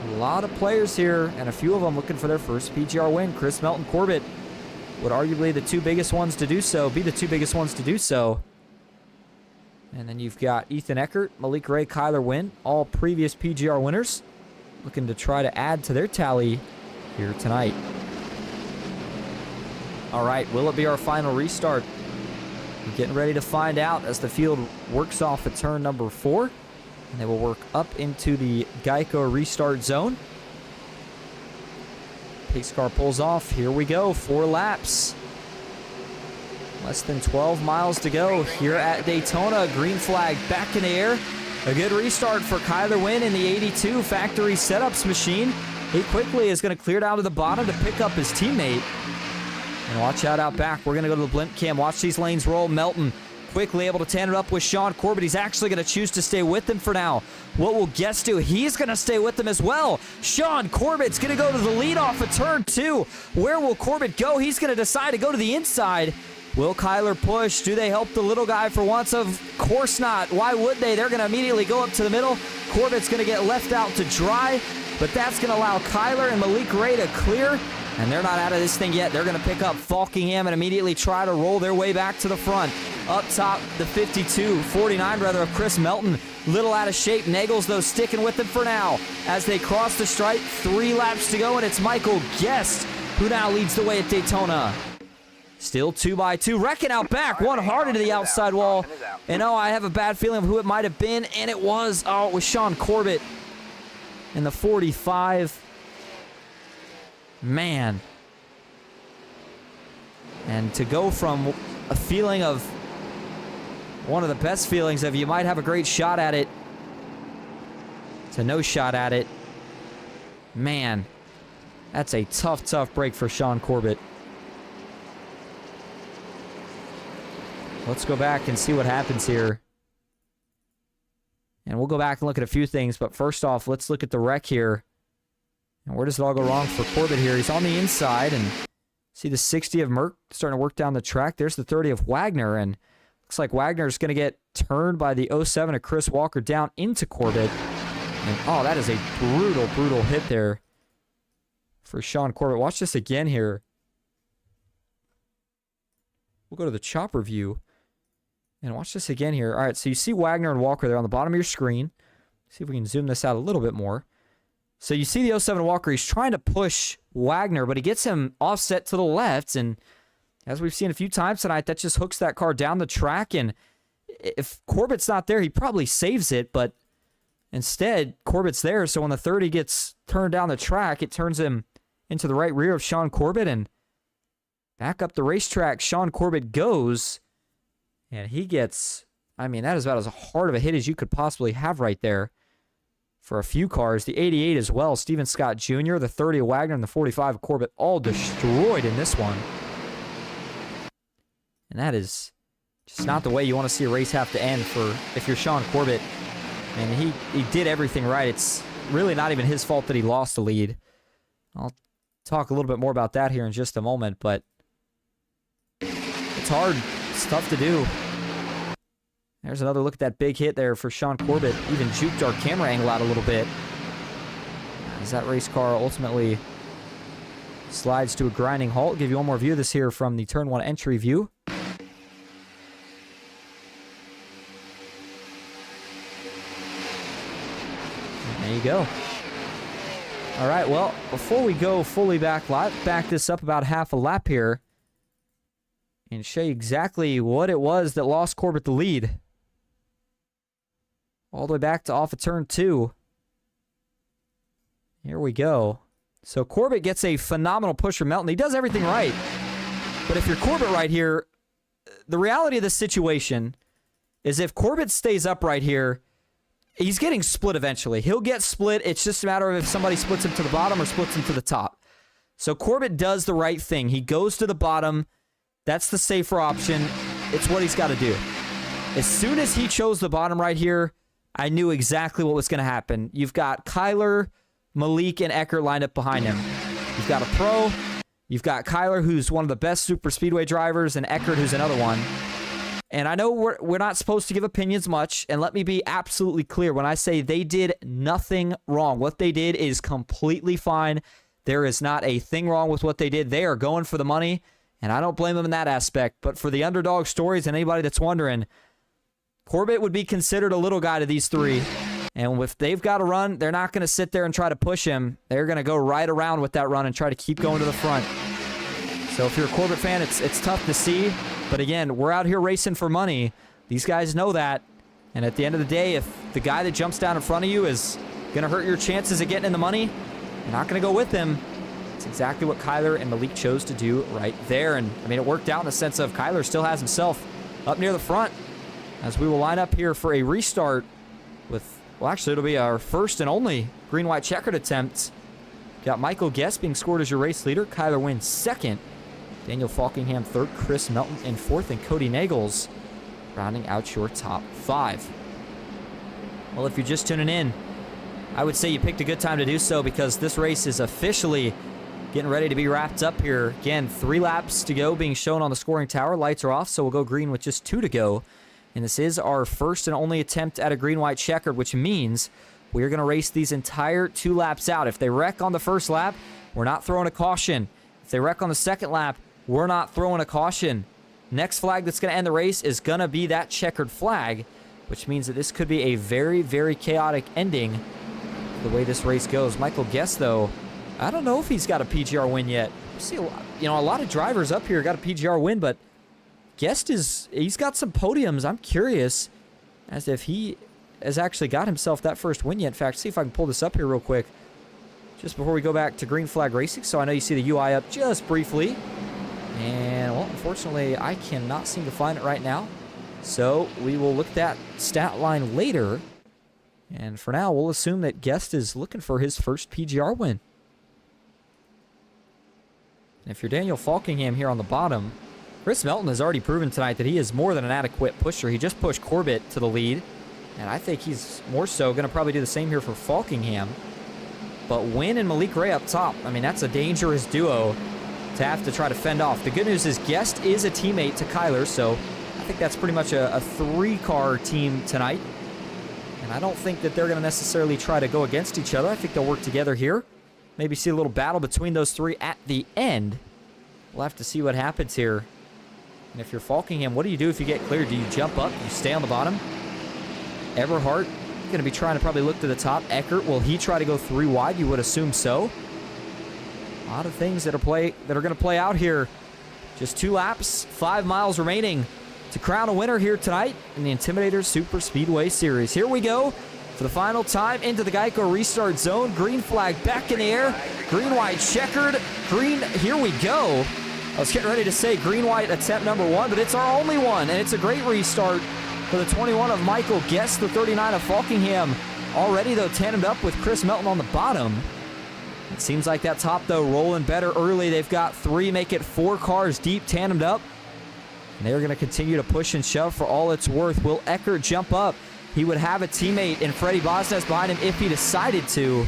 Speaker 1: A lot of players here, and a few of them looking for their first PGR win. Chris Melton Corbett would arguably be the two biggest ones to do so. And then you've got Ethan Eckert, Malik Ray, Kyler Wynn, all previous PGR winners, looking to try to add to their tally here tonight. All right, will it be our final restart? We're getting ready to find out as the field works off at turn number 4. And they will work up into the Geico restart zone. Pace car pulls off. Here we go. 4 laps. Less than 12 miles to go here at Daytona. Green flag back in the air. A good restart for Kyler Wynn in the 82 factory setups machine. He quickly is going to clear down to the bottom to pick up his teammate. And watch out back. We're going to go to the blimp cam. Watch these lanes roll. Melton quickly able to tandem up with Sean Corbett. He's actually going to choose to stay with him for now. What will Guest do? He's going to stay with them as well. Sean Corbett's going to go to the lead off of turn 2. Where will Corbett go? He's going to decide to go to the inside. Will Kyler push? Do they help the little guy for once? Of course not. Why would they? They're going to immediately go up to the middle. Corbett's going to get left out to dry, but that's going to allow Kyler and Malik Ray to clear. And they're not out of this thing yet. They're going to pick up Falkingham and immediately try to roll their way back to the front. Up top, the 49 of Chris Melton. Little out of shape. Nagels, though, sticking with them for now. As they cross the stripe, 3 laps to go, and it's Michael Guest who now leads the way at Daytona. Still 2x2. Wrecking out back. One hard into the outside wall. And oh, I have a bad feeling of who it might have been, and it was Sean Corbett in the 45. Man. And to go from a feeling of one of the best feelings of you might have a great shot at it to no shot at it. Man, that's a tough break for Sean Corbett. Let's go back and see what happens here. And we'll go back and look at a few things, but first off, let's look at the wreck here. And where does it all go wrong for Corbett here? He's on the inside, and see the 60 of Merck starting to work down the track. There's the 30 of Wagner, and looks like Wagner's going to get turned by the 07 of Chris Walker down into Corbett. And oh, that is a brutal hit there for Sean Corbett. Watch this again here. We'll go to the chopper view and watch this again here. All right, so you see Wagner and Walker there on the bottom of your screen. See if we can zoom this out a little bit more. So you see the 07 Walker. He's trying to push Wagner, but he gets him offset to the left. And as we've seen a few times tonight, that just hooks that car down the track. And if Corbett's not there, he probably saves it. But instead, Corbett's there. So when the 30 gets turned down the track, it turns him into the right rear of Sean Corbett. And back up the racetrack, Sean Corbett goes. And he gets, I mean, that is about as hard of a hit as you could possibly have right there. For a few cars, the 88 as well, Steven Scott Jr., the 30 of Wagner, and the 45 of Corbett, all destroyed in this one. And that is just not the way you want to see a race have to end for if you're Sean Corbett. And he did everything right. It's really not even his fault that he lost the lead. I'll talk a little bit more about that here in just a moment, but it's hard. It's tough to do. There's another look at that big hit there for Sean Corbett. Even juked our camera angle out a little bit. As that race car ultimately slides to a grinding halt. Give you one more view of this here from the Turn 1 entry view. And there you go. All right, well, before we go fully back this up about half a lap here and show you exactly what it was that lost Corbett the lead. All the way back to off of turn 2. Here we go. So Corbett gets a phenomenal push from Melton. He does everything right. But if you're Corbett right here, the reality of the situation is if Corbett stays up right here, he's getting split eventually. He'll get split. It's just a matter of if somebody splits him to the bottom or splits him to the top. So Corbett does the right thing. He goes to the bottom. That's the safer option. It's what he's got to do. As soon as he chose the bottom right here, I knew exactly what was going to happen. You've got Kyler, Malik, and Eckert lined up behind him. You've got a pro. You've got Kyler, who's one of the best super speedway drivers, and Eckert, who's another one. And I know we're not supposed to give opinions much, and let me be absolutely clear. When I say they did nothing wrong, what they did is completely fine. There is not a thing wrong with what they did. They are going for the money, and I don't blame them in that aspect. But for the underdog stories and anybody that's wondering, Corbett would be considered a little guy to these three. And if they've got to run, they're not going to sit there and try to push him. They're going to go right around with that run and try to keep going to the front. So if you're a Corbett fan, it's tough to see. But again, we're out here racing for money. These guys know that. And at the end of the day, if the guy that jumps down in front of you is going to hurt your chances of getting in the money, you're not going to go with him. It's exactly what Kyler and Malik chose to do right there. And, I mean, it worked out in the sense of Kyler still has himself up near the front as we will line up here for a restart with, well, actually, it'll be our first and only green-white checkered attempt. Got Michael Guest being scored as your race leader. Kyler wins second. Daniel Falkingham third. Chris Melton in fourth. And Cody Nagels rounding out your top five. Well, if you're just tuning in, I would say you picked a good time to do so because this race is officially getting ready to be wrapped up here. Again, 3 laps to go being shown on the scoring tower. Lights are off, so we'll go green with just 2 to go. And this is our first and only attempt at a green-white checkered, which means we're going to race these entire 2 laps out. If they wreck on the first lap, we're not throwing a caution. If they wreck on the second lap, we're not throwing a caution. Next flag that's going to end the race is going to be that checkered flag, which means that this could be a very, very chaotic ending the way this race goes. Michael Guest, though, I don't know if he's got a PGR win yet. You see, a lot of drivers up here got a PGR win, but Guest he's got some podiums. I'm curious as if he has actually got himself that first win yet. In fact, see if I can pull this up here real quick just before we go back to green flag racing. So I know you see the UI up just briefly. And, well, unfortunately, I cannot seem to find it right now. So we will look at that stat line later. And for now, we'll assume that Guest is looking for his first PGR win. And if you're Daniel Falkingham here on the bottom, Chris Melton has already proven tonight that he is more than an adequate pusher. He just pushed Corbett to the lead. And I think he's more so going to probably do the same here for Falkingham. But Wynn and Malik Ray up top, I mean, that's a dangerous duo to have to try to fend off. The good news is Guest is a teammate to Kyler, so I think that's pretty much a 3-car team tonight. And I don't think that they're going to necessarily try to go against each other. I think they'll work together here. Maybe see a little battle between those 3 at the end. We'll have to see what happens here. And if you're Falkingham, what do you do if you get cleared? Do you jump up? Do you stay on the bottom? Everhart going to be trying to probably look to the top. Eckert, will he try to go 3 wide? You would assume so. A lot of things that are going to play out here. Just 2 laps, 5 miles remaining to crown a winner here tonight in the Intimidator Superspeedway Series. Here we go for the final time into the Geico restart zone. Green flag back in the air. Green-white checkered. Green, here we go. I was getting ready to say green-white attempt number 1, but it's our only one, and it's a great restart for the 21 of Michael Guest, the 39 of Falkingham. Already, though, tandemed up with Chris Melton on the bottom. It seems like that top, though, rolling better early. They've got 3, make it 4 cars deep, tandemed up. And they're going to continue to push and shove for all it's worth. Will Eckert jump up? He would have a teammate in Freddie Bosnes behind him if he decided to.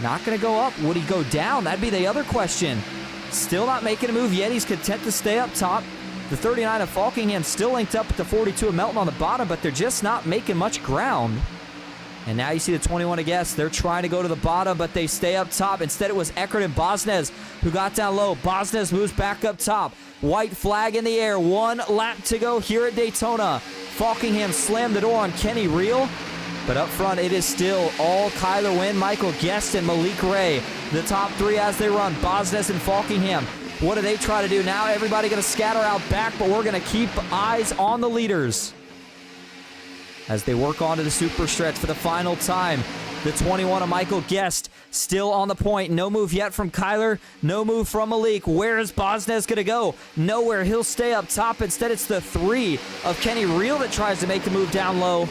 Speaker 1: Not going to go up. Would he go down? That'd be the other question. Still not making a move yet. He's content to stay up top. The 39 of Falkingham still linked up with the 42 of Melton on the bottom, but they're just not making much ground. And now you see the 21 of Guest. They're trying to go to the bottom, but they stay up top. Instead, it was Eckert and Bosnes who got down low. Bosnes moves back up top. White flag in the air. 1 lap to go here at Daytona. Falkingham slammed the door on Kenny Reel. But up front, it is still all Kyler Wynn, Michael Guest, and Malik Ray. The top 3 as they run. Bosnes and Falkingham. What do they try to do now? Everybody going to scatter out back, but we're going to keep eyes on the leaders as they work on to the super stretch for the final time. The 21 of Michael Guest still on the point. No move yet from Kyler. No move from Malik. Where is Bosnes going to go? Nowhere. He'll stay up top. Instead, it's the 3 of Kenny Reel that tries to make the move down low.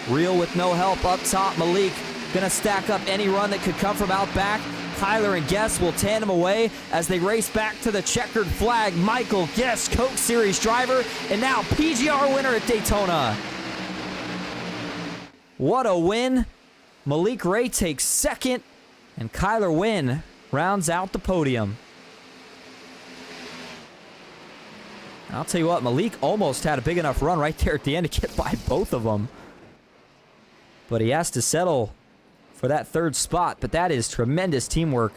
Speaker 1: Reel with no help up top. Malik going to stack up any run that could come from out back. Kyler and Guest will tandem away as they race back to the checkered flag. Michael Guest, Coke Series driver, and now PGR winner at Daytona. What a win. Malik Ray takes second, and Kyler Wynn rounds out the podium. I'll tell you what, Malik almost had a big enough run right there at the end to get by both of them. But he has to settle for that third spot. But that is tremendous teamwork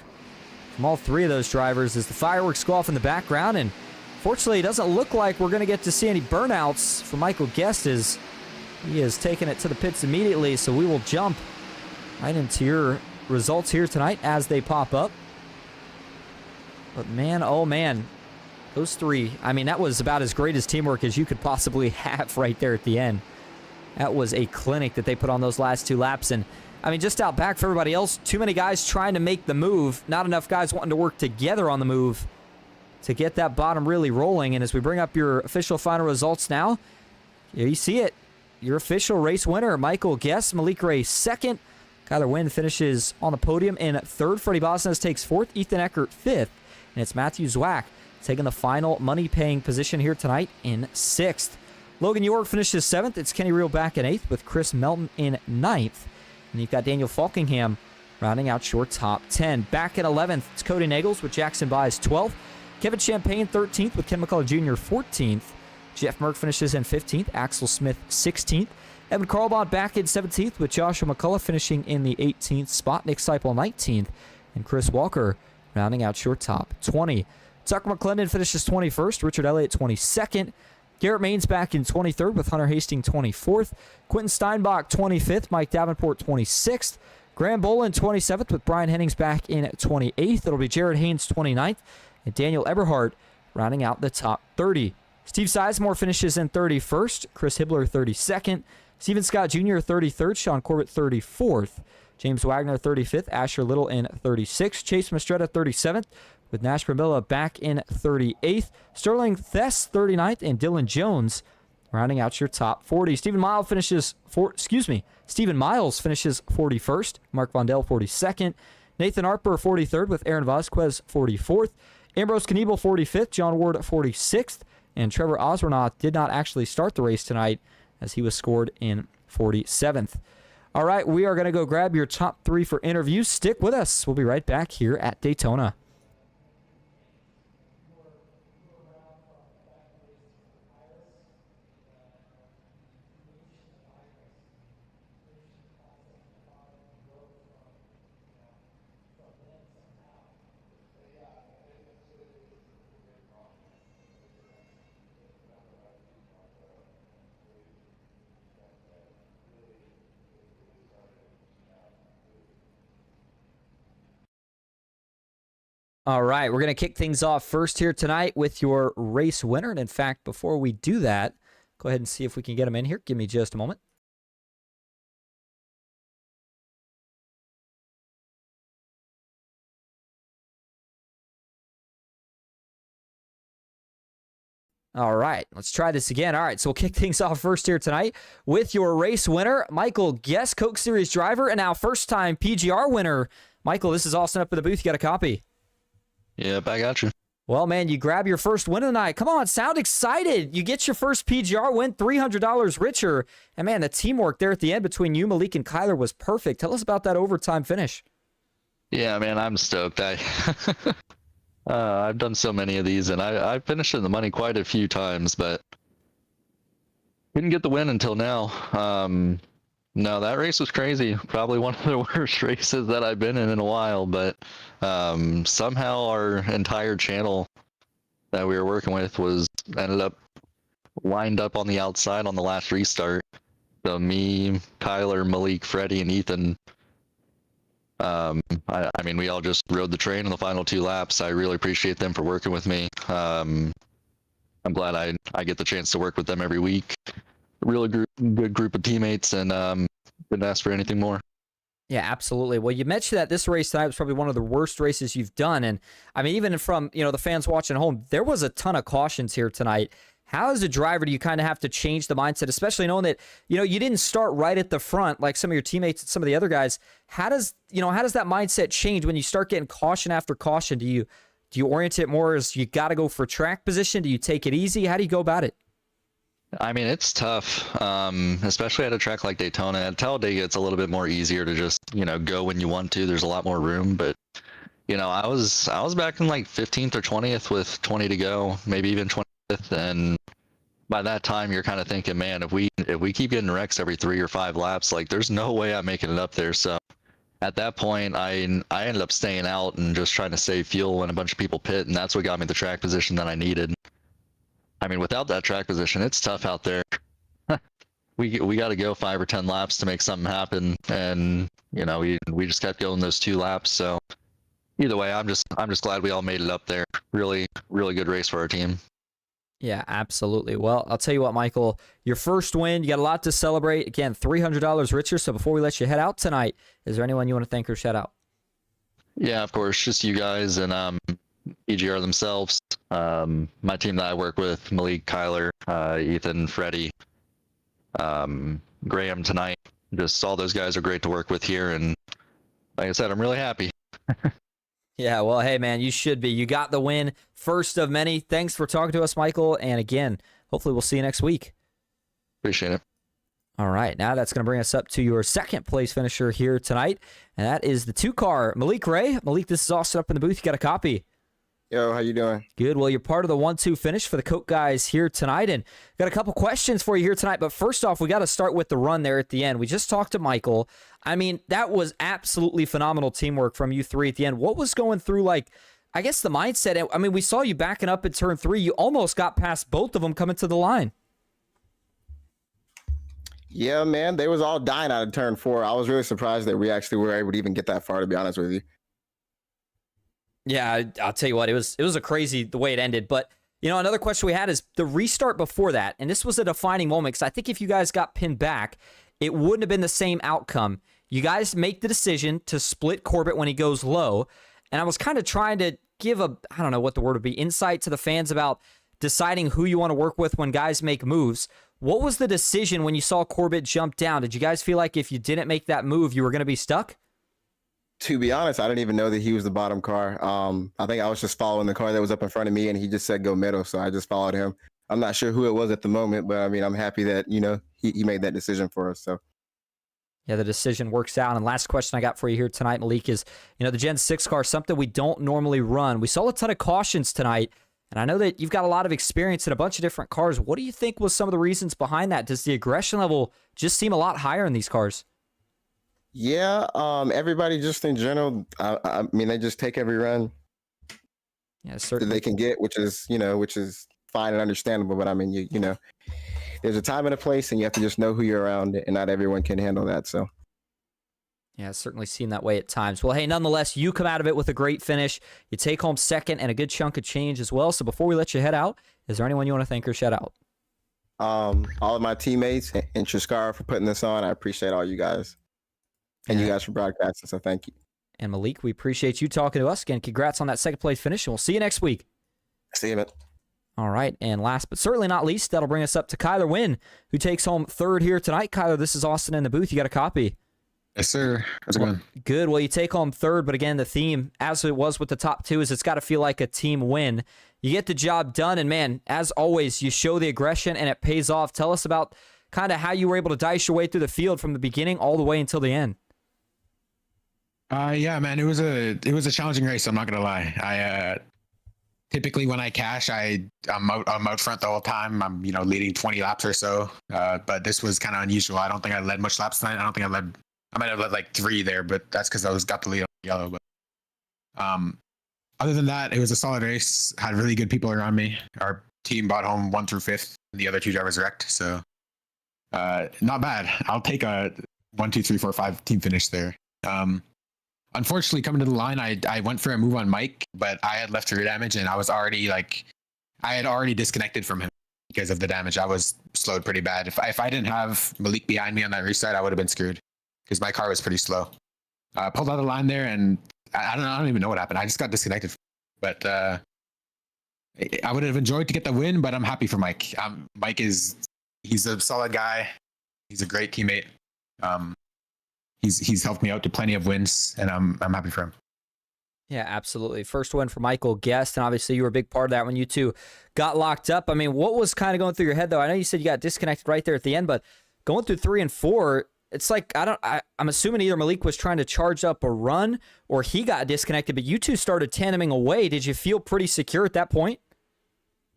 Speaker 1: from all three of those drivers as the fireworks go off in the background. And fortunately, it doesn't look like we're going to get to see any burnouts for Michael Guest as he has taken it to the pits immediately. So we will jump right into your results here tonight as they pop up. But man, oh man, those three, I mean, that was about as great as teamwork as you could possibly have right there at the end. That was a clinic that they put on those last 2 laps. And I mean, just out back for everybody else, too many guys trying to make the move. Not enough guys wanting to work together on the move to get that bottom really rolling. And as we bring up your official final results now, here you see it. Your official race winner, Michael Guest, Malik Ray second. Kyler Wynn finishes on the podium in third. Freddie Bosnes takes fourth. Ethan Eckert fifth. And it's Matthew Zwack taking the final money-paying position here tonight in sixth. Logan York finishes seventh. It's Kenny Reel back in eighth with Chris Melton in ninth. And you've got Daniel Falkingham rounding out your top 10. Back in 11th, it's Cody Nagels with Jackson Byes 12th. Kevin Champagne 13th with Ken McCullough Jr. 14th. Jeff Merck finishes in 15th. Axel Smith 16th. Evan Carlbot back in 17th with Joshua McCullough finishing in the 18th spot. Nick Seipel 19th. And Chris Walker rounding out your top 20. Tucker McClendon finishes 21st. Richard Elliott 22nd. Garrett Maines back in 23rd with Hunter Hastings 24th. Quentin Steinbach 25th. Mike Davenport 26th. Graham Bolin 27th with Brian Hennings back in 28th. It'll be Jared Haynes 29th. And Daniel Eberhardt rounding out the top 30. Steve Sizemore finishes in 31st. Chris Hibbler 32nd. Steven Scott Jr. 33rd. Sean Corbett 34th. James Wagner 35th. Asher Little in 36th. Chase Mastretta 37th. With Nash Pramila back in 38th. Sterling Thess 39th. And Dylan Jones rounding out your top 40. Stephen Miles finishes 41st. Mark Vondell 42nd. Nathan Harper 43rd with Aaron Vasquez 44th. Ambrose Kniebel 45th. John Ward 46th. And Trevor Osronoff did not actually start the race tonight as he was scored in 47th. All right, we are going to go grab your top 3 for interviews. Stick with us. We'll be right back here at Daytona. All right, we're going to kick things off first here tonight with your race winner. And in fact, before we do that, go ahead and see if we can get him in here. Give me just a moment. All right, let's try this again. All right, so we'll kick things off first here tonight with your race winner, Michael Guest, Coke Series driver, and now first-time PGR winner. Michael, this is all set up in the booth. You got a copy?
Speaker 6: Yep, I got you.
Speaker 1: Well, man, you grab your first win of the night. Come on, sound excited. You get your first PGR win, $300 richer. And, man, the teamwork there at the end between you, Malik, and Kyler was perfect. Tell us about that overtime finish.
Speaker 6: Yeah, man, I'm stoked. I've done so many of these, and I finished in the money quite a few times, but didn't get the win until now. No, that race was crazy. Probably one of the worst races that I've been in a while, but somehow our entire channel that we were working with ended up lined up on the outside on the last restart. So me, Kyler, Malik, Freddie, and Ethan, I mean, we all just rode the train in the final 2 laps. I really appreciate them for working with me. I'm glad I get the chance to work with them every week. Really good group of teammates, and couldn't ask for anything more.
Speaker 1: Yeah, absolutely. Well, you mentioned that this race tonight was probably one of the worst races you've done, and I mean, even from the fans watching at home, there was a ton of cautions here tonight. How as a driver do you kind of have to change the mindset, especially knowing that you didn't start right at the front like some of your teammates and some of the other guys? How does that mindset change when you start getting caution after caution? Do you orient it more as you got to go for track position? Do you take it easy? How do you go about it?
Speaker 6: I mean, it's tough, especially at a track like Daytona. At Talladega, it's a little bit more easier to just, go when you want to. There's a lot more room, but I was back in like 15th or 20th with 20 to go, maybe even 25th, and by that time you're kind of thinking, man, if we keep getting wrecks every 3 or 5 laps, like there's no way I'm making it up there. So at that point, I ended up staying out and just trying to save fuel when a bunch of people pit, and that's what got me the track position that I needed. I mean, without that track position, it's tough out there. We got to go 5 or 10 laps to make something happen, and we just kept going those 2 laps. So either way, I'm just glad we all made it up there. Really, really good race for our team.
Speaker 1: Yeah, absolutely. Well, I'll tell you what, Michael, your first win, you got a lot to celebrate. Again, $300 richer. So before we let you head out tonight, is there anyone you want to thank or shout out?
Speaker 6: Yeah, of course, just you guys and PGR themselves. My team that I work with, Malik, Kyler, Ethan, Freddie, Graham tonight. Just all those guys are great to work with here, and like I said, I'm really happy.
Speaker 1: Yeah, well, hey, man, you should be. You got the win, first of many. Thanks for talking to us, Michael. And again, hopefully we'll see you next week.
Speaker 6: Appreciate it.
Speaker 1: All right, now that's going to bring us up to your second place finisher here tonight, and that is the 2-car, Malik Ray. Malik, this is Austin up in the booth. You got a copy.
Speaker 7: Yo, how you doing?
Speaker 1: Good. Well, you're part of the 1-2 finish for the Coke guys here tonight, and got a couple questions for you here tonight. But first off, we got to start with the run there at the end. We just talked to Michael. I mean, that was absolutely phenomenal teamwork from you three at the end. What was going through, like, I guess the mindset? I mean, we saw you backing up in turn 3. You almost got past both of them coming to the line.
Speaker 7: Yeah, man, they was all dying out of turn 4. I was really surprised that we actually were able to even get that far, to be honest with you.
Speaker 1: Yeah, I'll tell you what, it was a crazy the way it ended. But, another question we had is the restart before that, and this was a defining moment, because I think if you guys got pinned back, it wouldn't have been the same outcome. You guys make the decision to split Corbett when he goes low, and I was kind of trying to give I don't know what the word would be, insight to the fans about deciding who you want to work with when guys make moves. What was the decision when you saw Corbett jump down? Did you guys feel like if you didn't make that move, you were going to be stuck?
Speaker 7: To be honest, I didn't even know that he was the bottom car. I think I was just following the car that was up in front of me, and he just said go middle, so I just followed him. I'm not sure who it was at the moment, but I mean, I'm happy that, he made that decision for us. So
Speaker 1: yeah, the decision works out. And last question I got for you here tonight, Malik, is, the Gen 6 car, something we don't normally run. We saw a ton of cautions tonight, and I know that you've got a lot of experience in a bunch of different cars. What do you think was some of the reasons behind that? Does the aggression level just seem a lot higher in these cars?
Speaker 7: Yeah, everybody just in general, I mean, they just take every run
Speaker 1: Yeah,
Speaker 7: that they can get, which is fine and understandable. But I mean, you know, there's a time and a place, and you have to just know who you're around, and not everyone can handle that. So.
Speaker 1: Yeah, it's certainly seemed that way at times. Well, hey, nonetheless, you come out of it with a great finish. You take home second and a good chunk of change as well. So before we let you head out, is there anyone you want to thank or shout out?
Speaker 7: All of my teammates and Shaskara for putting this on. I appreciate all you guys. And you guys for broadcasting, so thank you.
Speaker 1: And Malik, we appreciate you talking to us. Again, congrats on that second place finish, and we'll see you next week.
Speaker 7: See you, man.
Speaker 1: All right, and last but certainly not least, that'll bring us up to Kyler Wynn, who takes home third here tonight. Kyler, this is Austin in the booth. You got a copy?
Speaker 8: Yes, sir. How's it going?
Speaker 1: Good. Well, you take home third, but again, the theme, as it was with the top two, is it's got to feel like a team win. You get the job done, and man, as always, you show the aggression, and it pays off. Tell us about kind of how you were able to dice your way through the field from the beginning all the way until the end.
Speaker 8: Yeah, man, it was a challenging race. I'm not gonna lie. I typically when I cash, I'm out front the whole time. I'm leading 20 laps or so. But this was kind of unusual. I don't think I led much laps tonight. I might have led like 3 there, but that's because I got the lead on yellow. But other than that, it was a solid race. Had really good people around me. Our team brought home 1 through 5th, and the other 2 drivers wrecked. So not bad. I'll take a 1, 2, 3, 4, 5 team finish there. Unfortunately, coming to the line, I went for a move on Mike, but I had left rear damage, and I had already disconnected from him because of the damage. I was slowed pretty bad. If I didn't have Malik behind me on that restart, I would have been screwed because my car was pretty slow. Pulled out the line there, and I don't even know what happened. I just got disconnected. But I would have enjoyed to get the win, but I'm happy for Mike. Mike he's a solid guy. He's a great teammate. He's helped me out to plenty of wins, and I'm happy for him.
Speaker 1: Yeah, absolutely. First win for Michael Guest, and obviously you were a big part of that when you two got locked up. I mean, what was kind of going through your head, though? I know you said you got disconnected right there at the end, but going through 3 and 4, it's like, I'm assuming either Malik was trying to charge up a run or he got disconnected, but you two started tandeming away. Did you feel pretty secure at that point?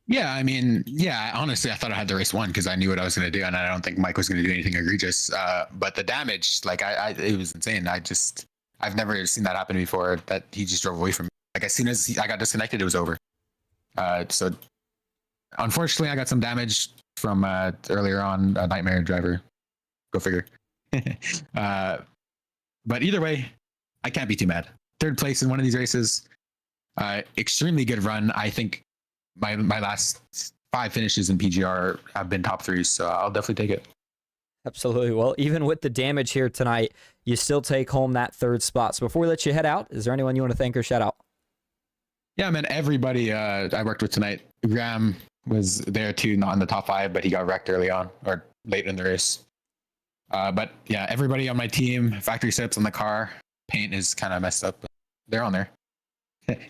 Speaker 8: Yeah, I mean, yeah, honestly, I thought I had the race won because I knew what I was going to do, and I don't think Mike was going to do anything egregious. But the damage, like, it was insane. I've never seen that happen before, that he just drove away from me. Like, as soon as I got disconnected, it was over. So, unfortunately, I got some damage from earlier on, a Nightmare driver. Go figure. But either way, I can't be too mad. Third place in one of these races. Extremely good run. I think my last 5 finishes in PGR have been top 3s, so I'll definitely take it.
Speaker 1: Absolutely. Well, even with the damage here tonight, you still take home that 3rd spot. So before we let you head out, is there anyone you want to thank or shout out?
Speaker 8: Yeah, man, everybody I worked with tonight. Graham was there too, not in the top 5, but he got wrecked early on or late in the race. But yeah, everybody on my team, factory setups on the car, paint is kind of messed up. But they're on there.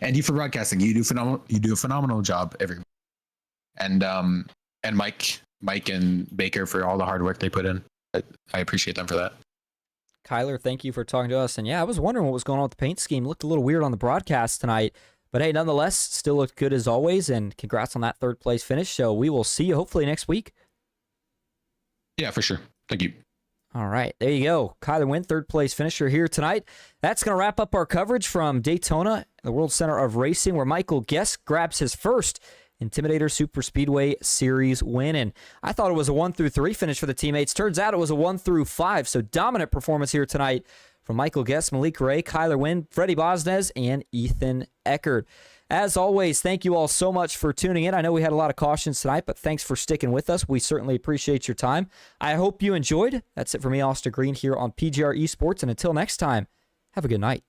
Speaker 8: And you for broadcasting, you do a phenomenal job, everyone. And Mike and Baker for all the hard work they put in. I appreciate them for that.
Speaker 1: Kyler, thank you for talking to us. And yeah, I was wondering what was going on with the paint scheme. It looked a little weird on the broadcast tonight. But hey, nonetheless, still looked good as always. And congrats on that 3rd place finish. So we will see you hopefully next week.
Speaker 8: Yeah, for sure. Thank you.
Speaker 1: All right, there you go. Kyler Wynn, 3rd place finisher here tonight. That's going to wrap up our coverage from Daytona, the World Center of Racing, where Michael Guest grabs his first Intimidator Superspeedway Series win. And I thought it was a 1-3 finish for the teammates. Turns out it was a 1-5. So dominant performance here tonight from Michael Guest, Malik Ray, Kyler Wynn, Freddie Bosnez, and Ethan Eckert. As always, thank you all so much for tuning in. I know we had a lot of cautions tonight, but thanks for sticking with us. We certainly appreciate your time. I hope you enjoyed. That's it for me, Austin Green, here on PGR eSports. And until next time, have a good night.